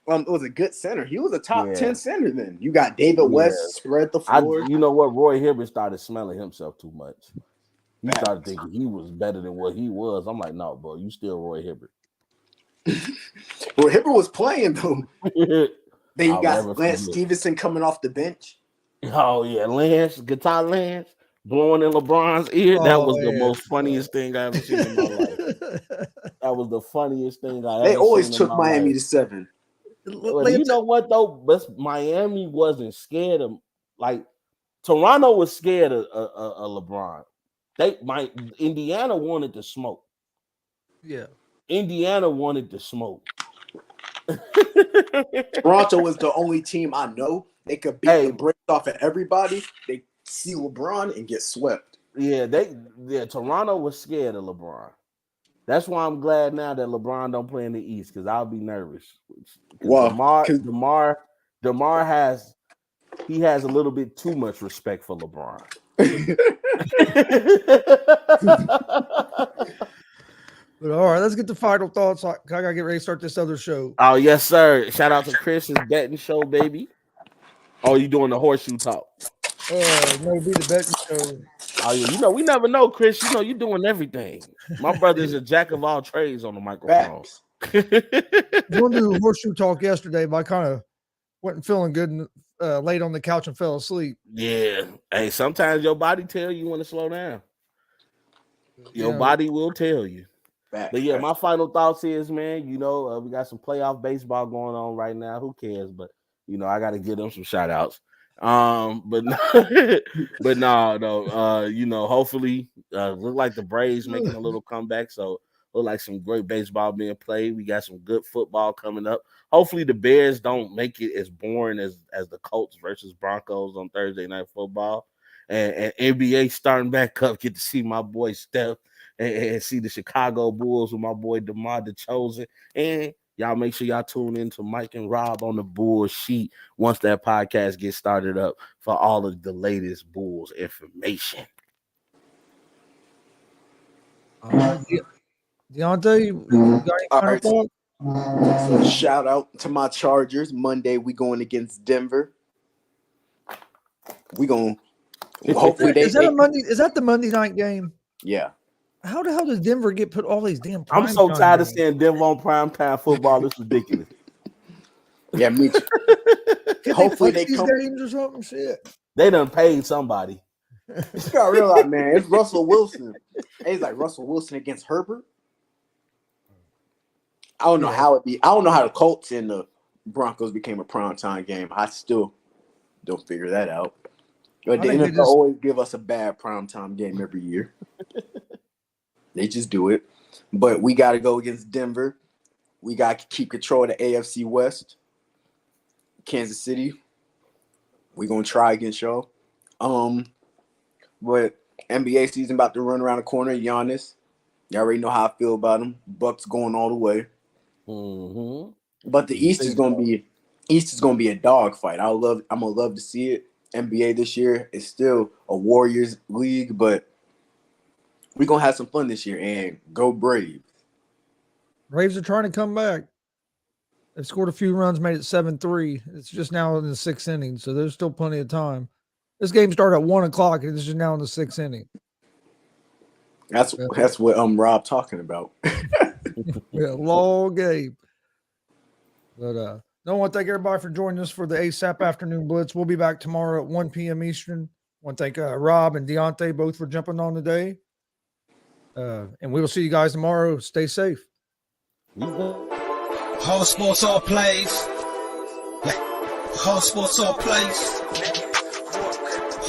It was a good center. He was a top 10 center then. You got David West spread the floor. You know what? Roy Hibbert started smelling himself too much. He started thinking he was better than what he was. I'm like, no, bro, you still Roy Hibbert. Roy Hibbert was playing, though. Then you got Lance Stevenson coming off the bench. Oh, yeah. Guitar Lance, blowing in LeBron's ear. That was the most funniest thing I ever seen in my life. That was the funniest thing I ever seen. They always took Miami to 7. Well, you know what though? But Miami wasn't scared of, like, Toronto was scared of LeBron. Indiana wanted to smoke. Yeah, Indiana wanted to smoke. Toronto was the only team I know they could beat the brakes off of everybody. They see LeBron and get swept. Yeah, Toronto was scared of LeBron. That's why I'm glad now that LeBron don't play in the East, because I'll be nervous. Wow, DeMar has a little bit too much respect for LeBron. But all right, let's get the final thoughts. I gotta get ready to start this other show. Oh yes, sir! Shout out to Chris's betting show, baby. Oh, you doing the horseshoe talk? No, be the betting show. Oh yeah, you know we never know, Chris. You know you doing everything. My brother is a jack of all trades on the microphone. I was going to do horseshoe talk yesterday, but I kind of wasn't feeling good and laid on the couch and fell asleep. Yeah. Hey, sometimes your body tell you want to slow down. Your body will tell you. But yeah, my final thoughts is, man, you know, we got some playoff baseball going on right now. Who cares? But you know, I got to give them some shout outs. But no, you know, hopefully look like the Braves making a little comeback. So look like some great baseball being played. We got some good football coming up. Hopefully the Bears don't make it as boring as the Colts versus Broncos on Thursday Night Football. And NBA starting back up, get to see my boy Steph and see the Chicago Bulls with my boy DeMar DeRozan. And y'all make sure y'all tune in to Mike and Rob on the Bulls sheet once that podcast gets started up for all of the latest Bulls information. Deontay, you got any final thoughts? So shout out to my Chargers. Monday we going against Denver. We going hopefully is that the Monday night game? Yeah. How the hell does Denver get put all these damn? I'm so tired of seeing Denver on primetime football. It's ridiculous. Yeah, me too. Hopefully they come games or something. Shit. They done paid somebody. You gotta realize, man, it's Russell Wilson. It's like Russell Wilson against Herbert. I don't know how the Colts and the Broncos became a primetime game. I still don't figure that out. But the NFL always give us a bad primetime game every year. They just do it. But we got to go against Denver. We got to keep control of the AFC West. Kansas City, we're going to try against y'all. But NBA season about to run around the corner. Giannis, you already know how I feel about him. Bucks going all the way. Mm-hmm. But the East is going to be a dogfight. I'm gonna love to see it. NBA this year is still a Warriors league, but we're gonna have some fun this year and go Braves. Braves are trying to come back. They've scored a few runs, made it 7-3. It's just now in the 6th inning, so there's still plenty of time. This game started at 1:00, and it's just now in the 6th inning. That's what Rob talking about. Yeah, long game. But I want to thank everybody for joining us for the ASAP Afternoon Blitz. We'll be back tomorrow at 1 p.m. Eastern. I want to thank Rob and Deontay both for jumping on today. And we will see you guys tomorrow. Stay safe. All sports, all plays. All sports, all plays.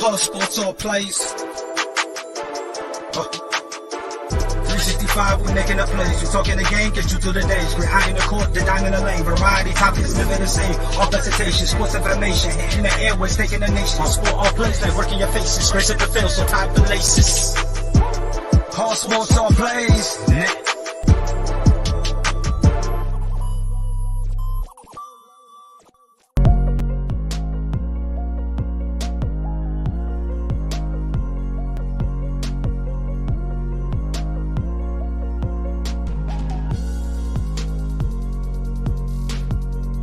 All sports, all plays. 365, we making up plays. We talking the game, get you to the days. We're high in the court, the dime in the lane. Variety topics, living the same. All presentation, sports information. Hitting the airways, taking the nation. All sport, all plays, like working your faces. Grace at the field, so tie the laces. All sports, all plays.